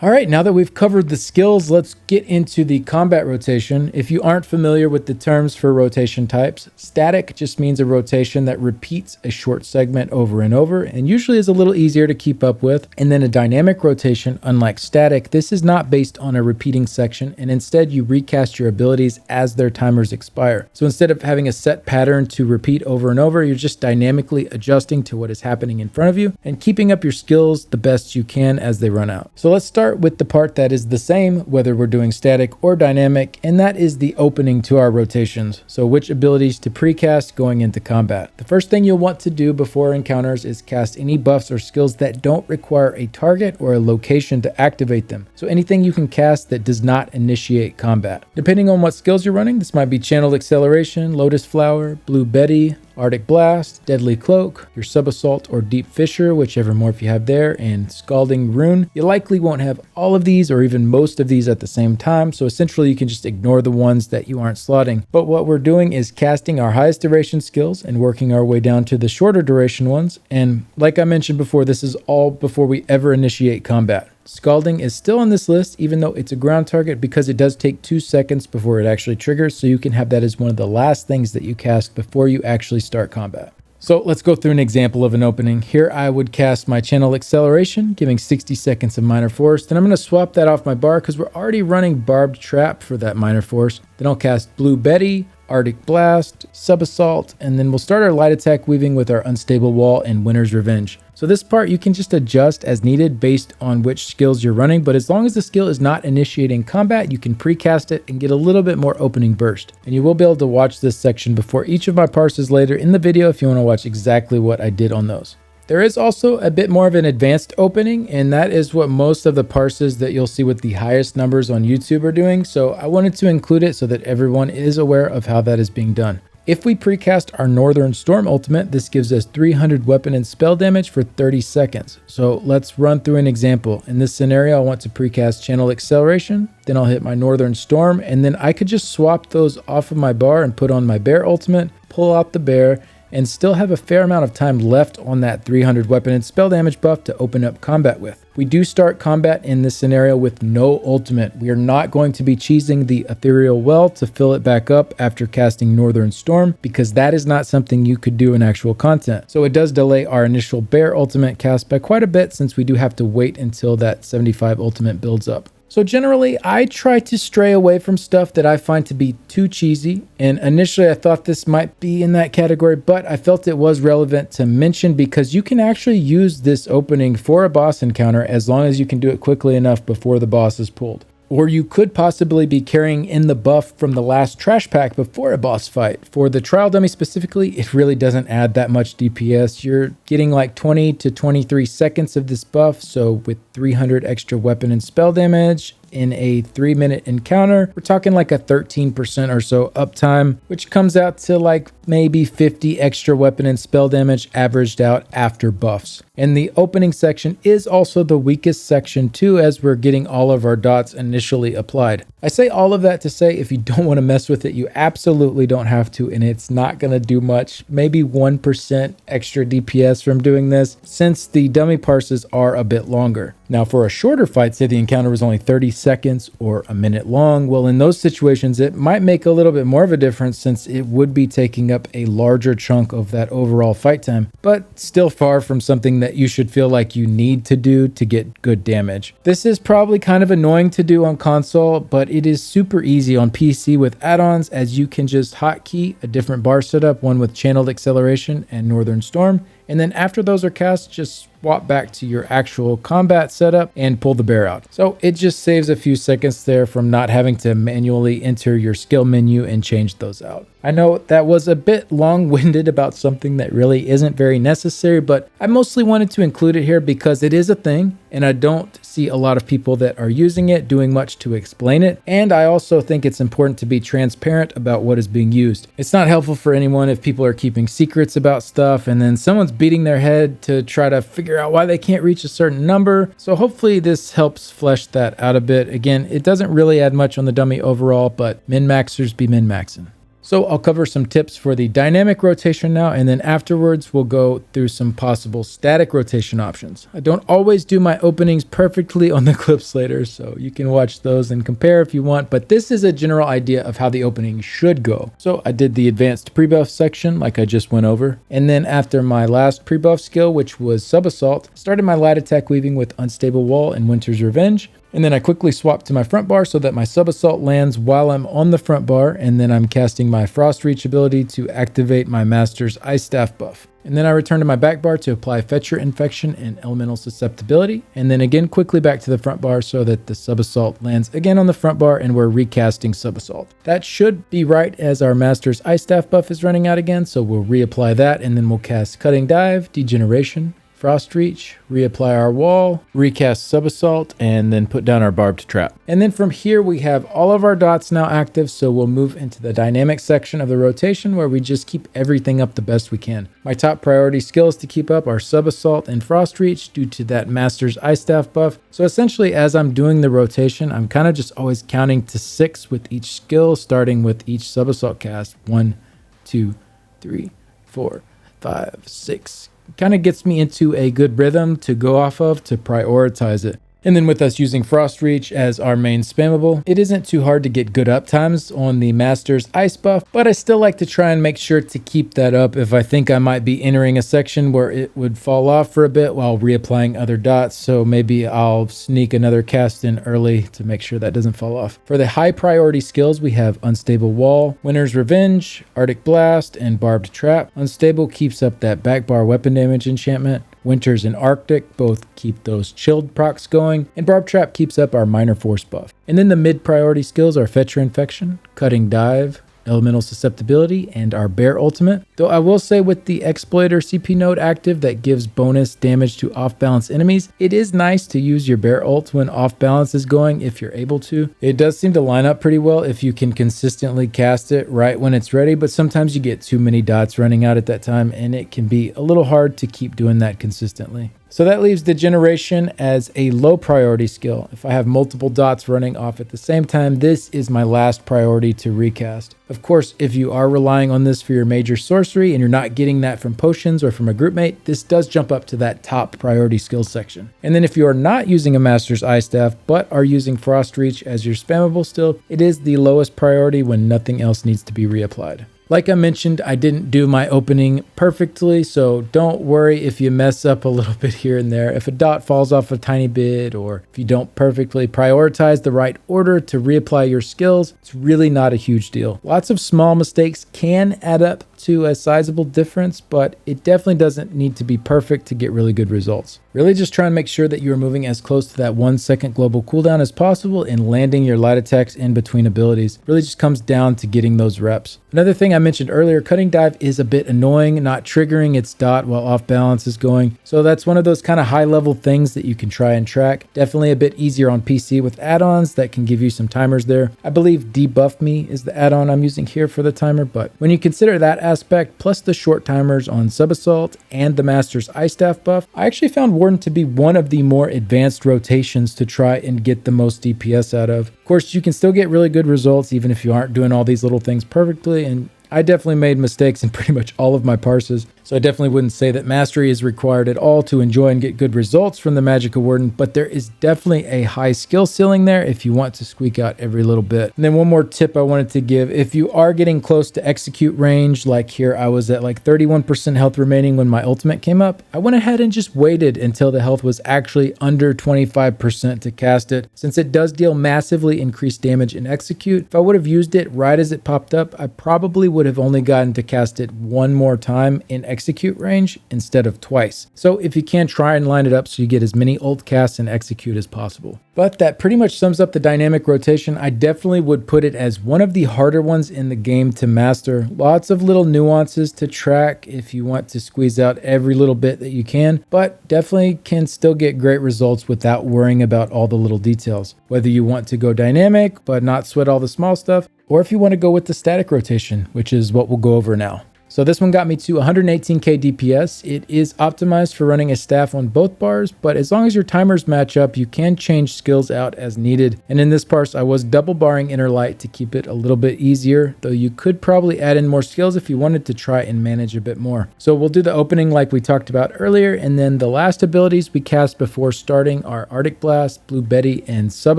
All right, now that we've covered the skills, let's get into the combat rotation. If you aren't familiar with the terms for rotation types, static just means a rotation that repeats a short segment over and over, and usually is a little easier to keep up with. And then a dynamic rotation, unlike static, this is not based on a repeating section, and instead you recast your abilities as their timers expire. So instead of having a set pattern to repeat over and over, you're just dynamically adjusting to what is happening in front of you and keeping up your skills the best you can as they run out. So let's start with the part that is the same whether we're doing static or dynamic, and that is the opening to our rotations. So which abilities to precast going into combat. The first thing you'll want to do before encounters is cast any buffs or skills that don't require a target or a location to activate them. So anything you can cast that does not initiate combat. Depending on what skills you're running, this might be Channeled Acceleration, Lotus Flower, Blue Betty, Arctic Blast, Deadly Cloak, your Sub-Assault or Deep Fissure, whichever morph you have there, and Scalding Rune. You likely won't have all of these or even most of these at the same time, so essentially you can just ignore the ones that you aren't slotting. But what we're doing is casting our highest duration skills and working our way down to the shorter duration ones, and like I mentioned before, this is all before we ever initiate combat. Scalding is still on this list, even though it's a ground target, because it does take 2 seconds before it actually triggers, so you can have that as one of the last things that you cast before you actually start combat. So let's go through an example of an opening. Here I would cast my Channel Acceleration, giving 60 seconds of Minor Force. Then I'm going to swap that off my bar because we're already running Barbed Trap for that Minor Force. Then I'll cast Blue Betty, Arctic Blast, Sub-Assault, and then we'll start our light attack weaving with our Unstable Wall and Winter's Revenge. So this part you can just adjust as needed based on which skills you're running, but as long as the skill is not initiating combat, you can precast it and get a little bit more opening burst. And you will be able to watch this section before each of my parses later in the video if you want to watch exactly what I did on those. There is also a bit more of an advanced opening, and that is what most of the parses that you'll see with the highest numbers on YouTube are doing, so I wanted to include it so that everyone is aware of how that is being done. If we precast our Northern Storm ultimate, this gives us 300 weapon and spell damage for 30 seconds. So let's run through an example. In this scenario, I want to precast Channel Acceleration, then I'll hit my Northern Storm, and then I could just swap those off of my bar and put on my Bear ultimate, pull out the Bear, and still have a fair amount of time left on that 300 weapon and spell damage buff to open up combat with. We do start combat in this scenario with no ultimate. We are not going to be cheesing the Ethereal Well to fill it back up after casting Northern Storm, because that is not something you could do in actual content. So it does delay our initial Bear ultimate cast by quite a bit, since we do have to wait until that 75 ultimate builds up. So generally, I try to stray away from stuff that I find to be too cheesy, and initially I thought this might be in that category, but I felt it was relevant to mention because you can actually use this opening for a boss encounter as long as you can do it quickly enough before the boss is pulled. Or you could possibly be carrying in the buff from the last trash pack before a boss fight. For the trial dummy specifically, it really doesn't add that much DPS. You're getting like 20 to 23 seconds of this buff, so with 300 extra weapon and spell damage in a 3-minute encounter, we're talking like a 13% or so uptime, which comes out to like maybe 50 extra weapon and spell damage averaged out after buffs. And the opening section is also the weakest section too, as we're getting all of our dots initially applied. I say all of that to say if you don't want to mess with it, you absolutely don't have to, and it's not going to do much, maybe 1% extra DPS from doing this, since the dummy parses are a bit longer. Now for a shorter fight, say the encounter was only 30 seconds or a minute long, well in those situations it might make a little bit more of a difference since it would be taking up a larger chunk of that overall fight time, but still far from something that you should feel like you need to do to get good damage. This is probably kind of annoying to do on console, but but it is super easy on PC with add-ons, as you can just hotkey a different bar setup, one with Channeled Acceleration and Northern Storm, and then after those are cast, just swap back to your actual combat setup and pull the bear out. So it just saves a few seconds there from not having to manually enter your skill menu and change those out. I know that was a bit long-winded about something that really isn't very necessary, but I mostly wanted to include it here because it is a thing, and I don't see a lot of people that are using it doing much to explain it, and I also think it's important to be transparent about what is being used. It's not helpful for anyone if people are keeping secrets about stuff and then someone's beating their head to try to figure out why they can't reach a certain number. So hopefully this helps flesh that out a bit. Again, it doesn't really add much on the dummy overall, but min-maxers be min-maxing. So I'll cover some tips for the dynamic rotation now, and then afterwards we'll go through some possible static rotation options. I don't always do my openings perfectly on the clips later, so you can watch those and compare if you want, but this is a general idea of how the opening should go. So I did the advanced pre-buff section like I just went over, and then after my last pre-buff skill, which was Sub-Assault, started my light attack weaving with Unstable Wall and Winter's Revenge. And then I quickly swap to my front bar so that my Sub-Assault lands while I'm on the front bar, and then I'm casting my Frost Reach ability to activate my Master's Ice Staff buff. And then I return to my back bar to apply Fetcher Infection and Elemental Susceptibility, and then again quickly back to the front bar so that the Sub-Assault lands again on the front bar and we're recasting Sub-Assault. That should be right as our Master's Ice Staff buff is running out again, so we'll reapply that, and then we'll cast Cutting Dive, Degeneration, Frost Reach, reapply our wall, recast Sub-Assault, and then put down our Barbed Trap. And then from here we have all of our dots now active, so we'll move into the dynamic section of the rotation where we just keep everything up the best we can. My top priority skills to keep up are Sub-Assault and Frost Reach due to that Master's Ice Staff buff. So essentially as I'm doing the rotation, I'm kind of just always counting to 6 with each skill, starting with each Sub-Assault cast. 1, 2, 3, 4, 5, 6. Kind of gets me into a good rhythm to go off of to prioritize it. And then with us using Frost Reach as our main spammable, it isn't too hard to get good uptimes on the Master's Ice buff, but I still like to try and make sure to keep that up if I think I might be entering a section where it would fall off for a bit while reapplying other dots, so maybe I'll sneak another cast in early to make sure that doesn't fall off. For the high priority skills, we have Unstable Wall, Winter's Revenge, Arctic Blast, and Barbed Trap. Unstable keeps up that Backbar weapon damage enchantment. Winters and Arctic both keep those chilled procs going, and Barbed Trap keeps up our minor force buff. And then the mid priority skills are Fetcher Infection, Cutting Dive, Elemental Susceptibility, and our Bear Ultimate. Though I will say with the Exploiter CP node active that gives bonus damage to off-balance enemies, it is nice to use your Bear ult when off-balance is going if you're able to. It does seem to line up pretty well if you can consistently cast it right when it's ready, but sometimes you get too many dots running out at that time and it can be a little hard to keep doing that consistently. So that leaves Degeneration as a low priority skill. If I have multiple dots running off at the same time, this is my last priority to recast. Of course, if you are relying on this for your major sorcery and you're not getting that from potions or from a group mate, this does jump up to that top priority skills section. And then if you are not using a Master's Ice Staff, but are using Frost Reach as your spammable still, it is the lowest priority when nothing else needs to be reapplied. Like I mentioned, I didn't do my opening perfectly, so don't worry if you mess up a little bit here and there. If a dot falls off a tiny bit, or if you don't perfectly prioritize the right order to reapply your skills, it's really not a huge deal. Lots of small mistakes can add up to a sizable difference, but it definitely doesn't need to be perfect to get really good results. Really just try and make sure that you are moving as close to that 1 second global cooldown as possible and landing your light attacks in between abilities. Really just comes down to getting those reps. Another thing I mentioned earlier, Cutting Dive is a bit annoying, not triggering its dot while off balance is going. So that's one of those kind of high level things that you can try and track. Definitely a bit easier on PC with add-ons that can give you some timers there. I believe Debuff Me is the add-on I'm using here for the timer, but when you consider that aspect plus the short timers on Sub-Assault and the Master's Ice Staff buff, I actually found Warden to be one of the more advanced rotations to try and get the most DPS out of. Of course, you can still get really good results even if you aren't doing all these little things perfectly, and I definitely made mistakes in pretty much all of my parses, So I definitely wouldn't say that mastery is required at all to enjoy and get good results from the Magicka Warden, but there is definitely a high skill ceiling there if you want to squeak out every little bit. And then one more tip I wanted to give, if you are getting close to execute range, like here I was at like 31% health remaining when my ultimate came up, I went ahead and just waited until the health was actually under 25% to cast it. Since it does deal massively increased damage in execute, if I would have used it right as it popped up, I probably would have only gotten to cast it one more time in execute range instead of twice. So if you can, try and line it up so you get as many ult casts and execute as possible. But that pretty much sums up the dynamic rotation. I definitely would put it as one of the harder ones in the game to master. Lots of little nuances to track if you want to squeeze out every little bit that you can, but definitely can still get great results without worrying about all the little details. Whether you want to go dynamic but not sweat all the small stuff, or if you want to go with the static rotation, which is what we'll go over now. So this one got me to 118k DPS. It is optimized for running a staff on both bars, but as long as your timers match up, you can change skills out as needed. And in this parse, I was double barring Inner Light to keep it a little bit easier, though you could probably add in more skills if you wanted to try and manage a bit more. So we'll do the opening like we talked about earlier, and then the last abilities we cast before starting are Arctic Blast, Blue Betty, and Sub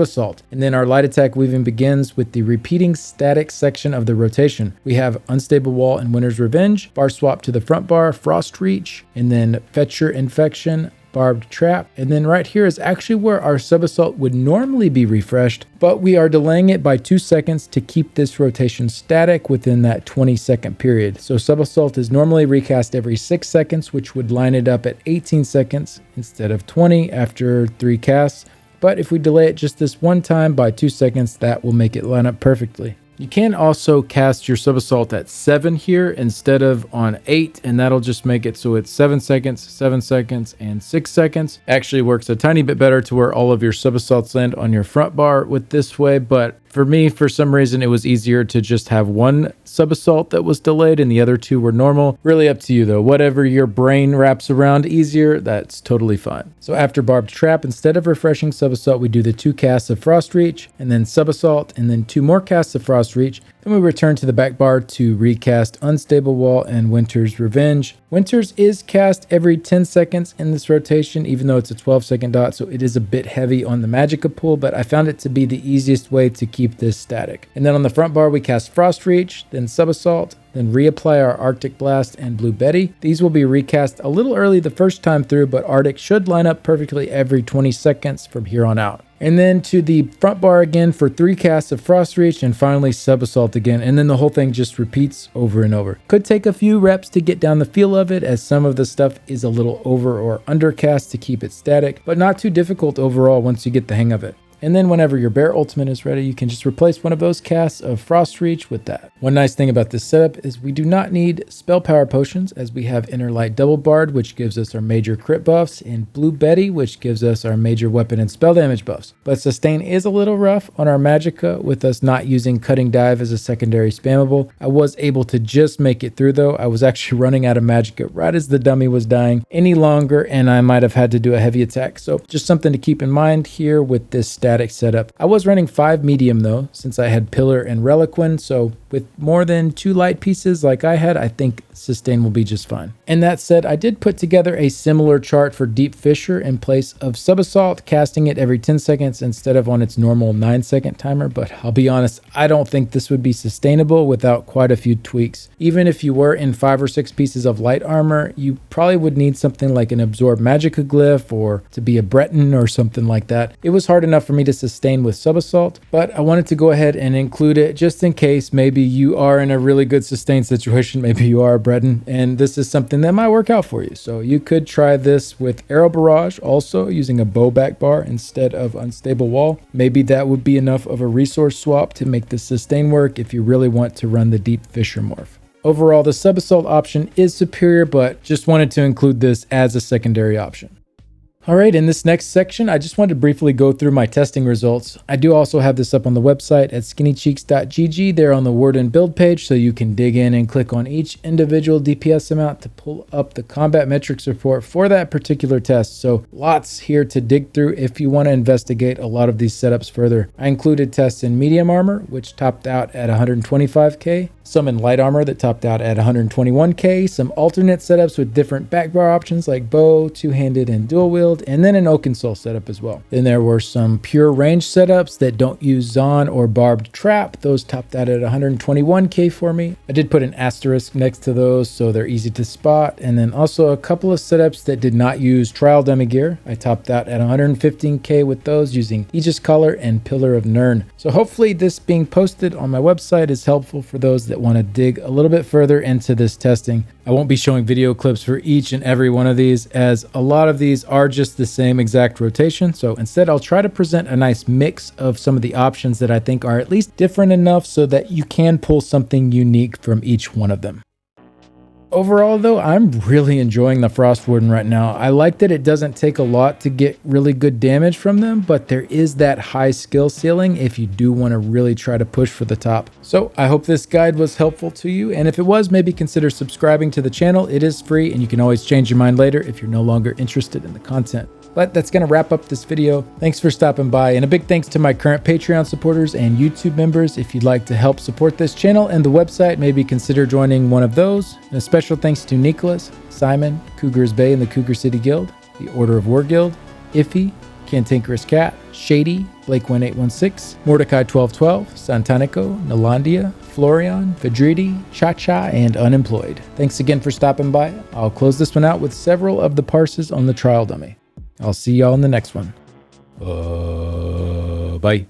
Assault. And then our light attack weaving begins with the repeating static section of the rotation. We have Unstable Wall and Winter's Revenge, bar swap to the front bar, Frost Reach, and then Fetcher Infection, Barbed Trap, and then right here is actually where our Sub Assault would normally be refreshed, but we are delaying it by 2 seconds to keep this rotation static within that 20-second period. So Sub Assault is normally recast every 6 seconds, which would line it up at 18 seconds instead of 20 after 3 casts. But if we delay it just this one time by 2 seconds, that will make it line up perfectly. You can also cast your Sub Assault at 7 here instead of on 8, and that'll just make it so it's 7 seconds, 7 seconds, and 6 seconds. Actually works a tiny bit better to where all of your Sub Assaults land on your front bar with this way, but for me, for some reason, it was easier to just have one Sub Assault that was delayed and the other 2 were normal. Really up to you though. Whatever your brain wraps around easier, that's totally fine. So after Barbed Trap, instead of refreshing Sub Assault, we do the 2 casts of Frost Reach, and then Sub Assault, and then 2 more casts of Frost Reach. Then we return to the back bar to recast Unstable Wall and Winter's Revenge. Winter's is cast every 10 seconds in this rotation, even though it's a 12-second dot, so it is a bit heavy on the Magicka pool, but I found it to be the easiest way to keep this static. And then on the front bar, we cast Frost Reach, then Sub Assault, then reapply our Arctic Blast and Blue Betty. These will be recast a little early the first time through, but Arctic should line up perfectly every 20 seconds from here on out. And then to the front bar again for 3 casts of Frost Reach, and finally Sub Assault again, and then the whole thing just repeats over and over. Could take a few reps to get down the feel of it, as some of the stuff is a little over or undercast to keep it static, but not too difficult overall once you get the hang of it. And then whenever your Bear Ultimate is ready, you can just replace one of those casts of Frost Reach with that. One nice thing about this setup is we do not need Spell Power Potions, as we have Inner Light Double Barred, which gives us our major crit buffs, and Blue Betty, which gives us our major weapon and spell damage buffs. But Sustain is a little rough on our Magicka, with us not using Cutting Dive as a secondary spammable. I was able to just make it through though. I was actually running out of Magicka right as the dummy was dying any longer, and I might have had to do a heavy attack. So just something to keep in mind here with this static setup. I was running 5 medium though, since I had Pillar and Reliquin, so with more than 2 light pieces like I had, I think Sustain will be just fine. And that said, I did put together a similar chart for Deep Fissure in place of Sub Assault, casting it every 10 seconds instead of on its normal 9-second timer, but I'll be honest, I don't think this would be sustainable without quite a few tweaks. Even if you were in 5 or 6 pieces of light armor, you probably would need something like an Absorb Magicka Glyph, or to be a Breton or something like that. It was hard enough for me to sustain with Sub Assault, but I wanted to go ahead and include it just in case maybe you are in a really good sustain situation, maybe you are a Breton, and this is something that might work out for you. So you could try this with Arrow Barrage, also using a bow back bar instead of Unstable Wall. Maybe that would be enough of a resource swap to make the sustain work if you really want to run the Deep Fissure morph. Overall, the Sub Assault option is superior, but just wanted to include this as a secondary option. All right, in this next section, I just wanted to briefly go through my testing results. I do also have this up on the website at skinnycheeks.gg. There on the Warden build page, so you can dig in and click on each individual DPS amount to pull up the combat metrics report for that particular test. So lots here to dig through if you want to investigate a lot of these setups further. I included tests in medium armor, which topped out at 125k, some in light armor that topped out at 121k, some alternate setups with different backbar options like bow, two-handed, and dual wield, and then an Oakensoul setup as well. Then there were some pure range setups that don't use Zon or barbed trap. Those topped out at 121k for me. I did put an asterisk next to those so they're easy to spot, and then also a couple of setups that did not use trial dummy gear. I topped out at 115k with those using Aegis Collar and Pillar of Nirn. So hopefully this being posted on my website is helpful for those that want to dig a little bit further into this testing. I won't be showing video clips for each and every one of these, as a lot of these are just the same exact rotation. So instead, I'll try to present a nice mix of some of the options that I think are at least different enough so that you can pull something unique from each one of them. Overall though, I'm really enjoying the Frost Warden right now. I like that it doesn't take a lot to get really good damage from them, but there is that high skill ceiling if you do want to really try to push for the top. So I hope this guide was helpful to you, and if it was, maybe consider subscribing to the channel. It is free and you can always change your mind later if you're no longer interested in the content. But that's going to wrap up this video. Thanks for stopping by, and a big thanks to my current Patreon supporters and YouTube members. If you'd like to help support this channel and the website, maybe consider joining one of those. And a special thanks to Nicholas, Simon, Cougars Bay and the Cougar City Guild, the Order of War Guild, Iffy, Cantankerous Cat, Shady, Blake1816, Mordecai1212, Santanico, Nalandia, Florian, Vidridi, Cha-Cha, and Unemployed. Thanks again for stopping by. I'll close this one out with several of the parses on the trial dummy. I'll see y'all in the next one. Bye.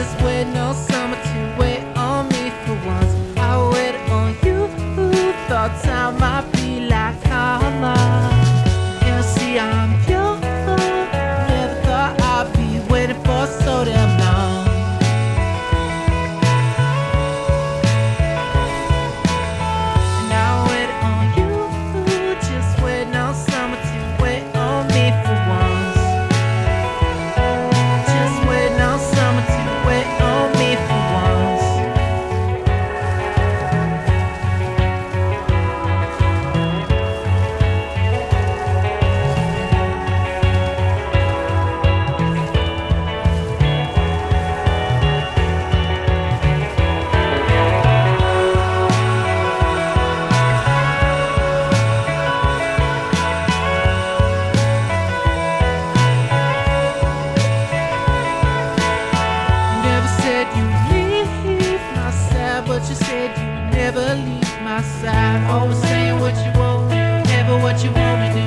just waiting on summer to wait on me for once. I waited on you, thought time might be like karma. You see I'm pure, never thought I'd be waiting for so damn long. And I waited on you, just waiting on summer to wait on me for once. Just waiting on summer to wait on me for once. You never said you'd leave my side, but you said you'd never leave my side. Always saying what you want, never what you want to do.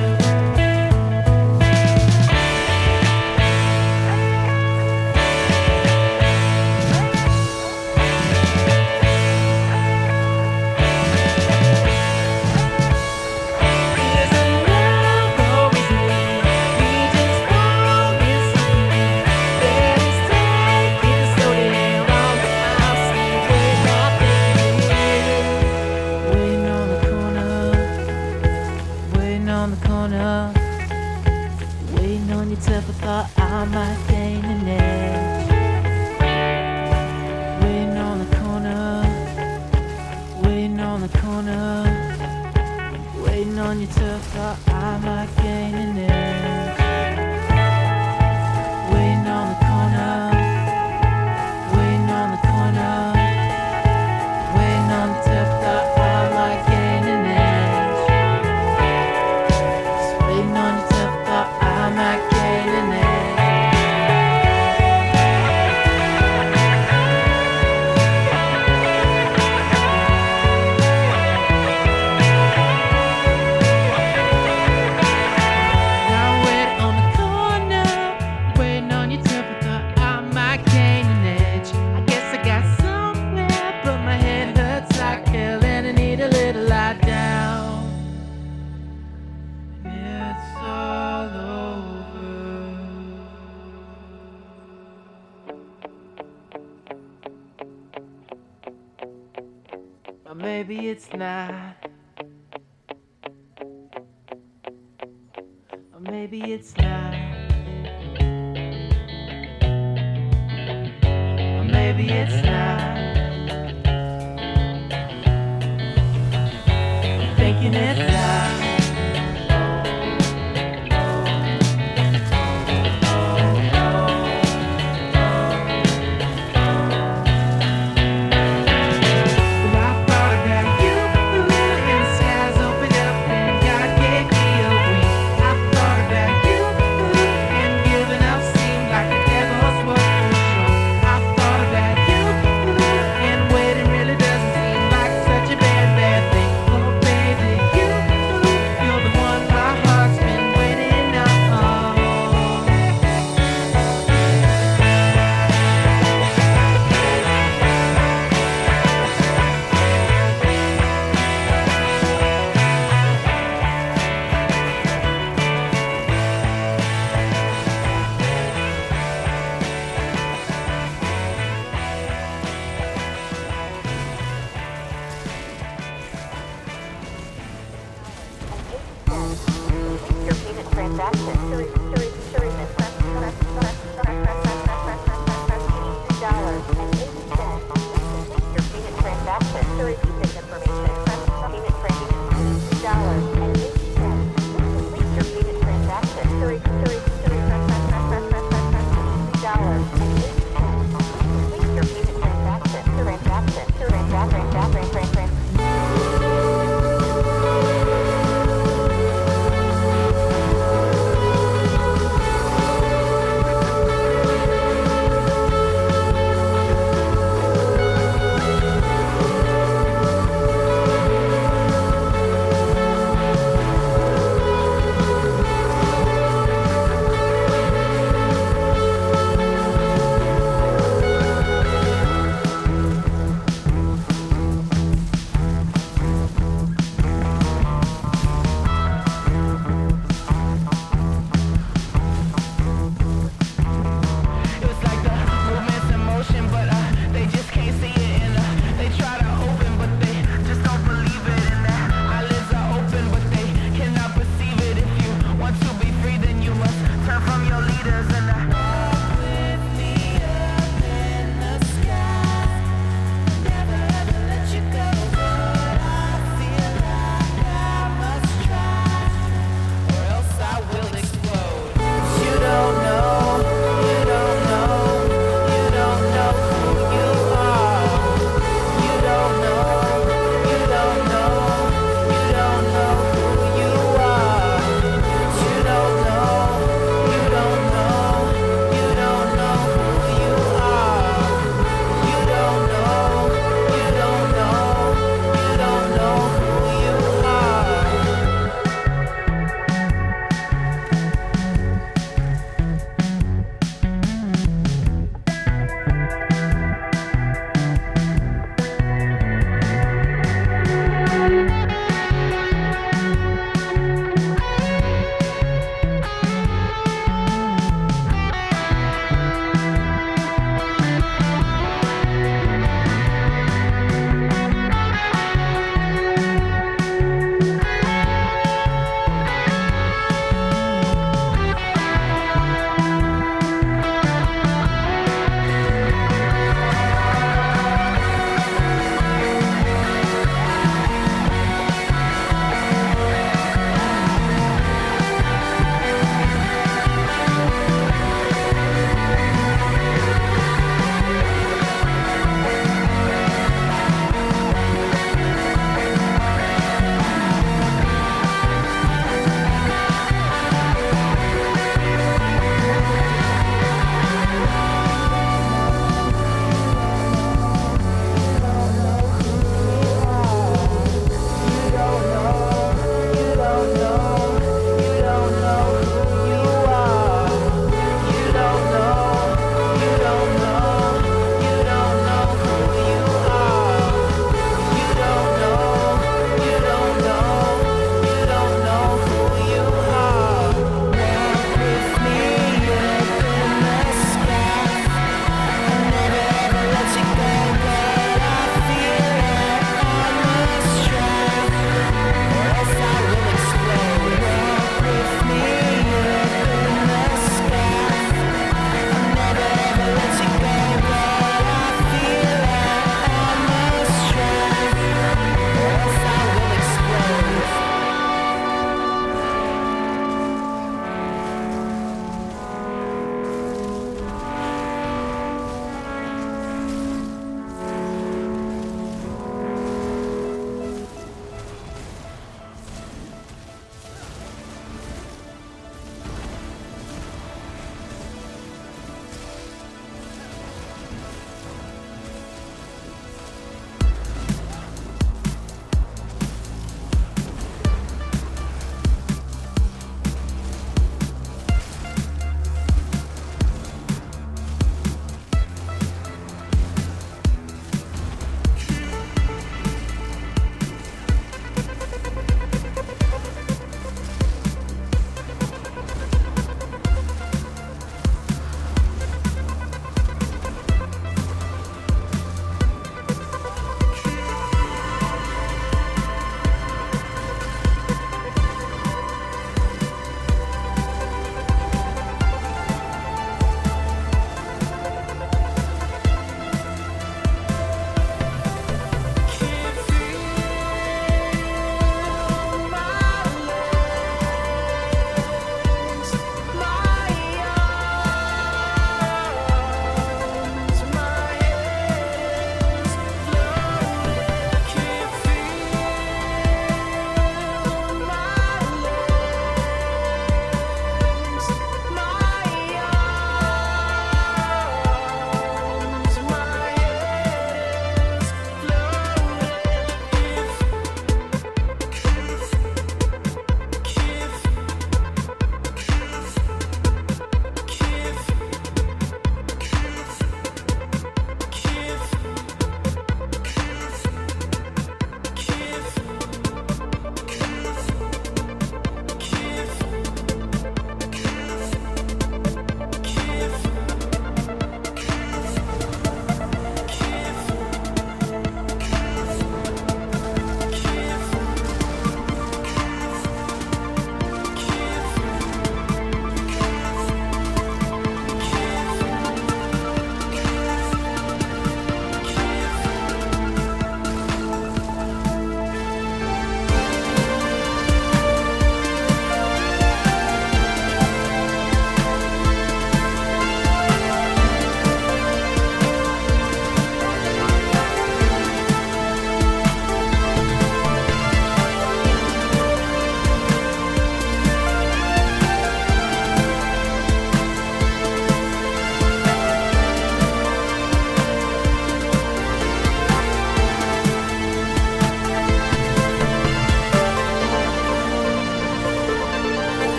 There's a love always leave. We just promise you that it's taking so damn long. I'll stay waiting on the corner, waiting on the corner, waiting on you till I thought I might gain an edge. Waiting on the corner, waiting on the corner, waiting on you till I thought I might gain an edge. Waiting on the corner, waiting on the corner, waiting on you till I thought I might gain an edge. Just waiting on you till I thought I might gain an edge. Now wait on the corner, waiting on you till I thought I might gain an edge. I guess I got somewhere, but my head hurts like hell and I need a little lie down. It's all over. Or maybe it's not. Or maybe it's not. Or maybe it's not. I'm thinking it's not. But I thought about you, and the skies opened up, and God gave me a wing. I thought about you, and giving up seemed like the devil's work for sure. I thought about you, and waiting really doesn't seem like such a bad thing. Oh baby, you're the one my heart's been waiting on. Your payment transaction. $83.80.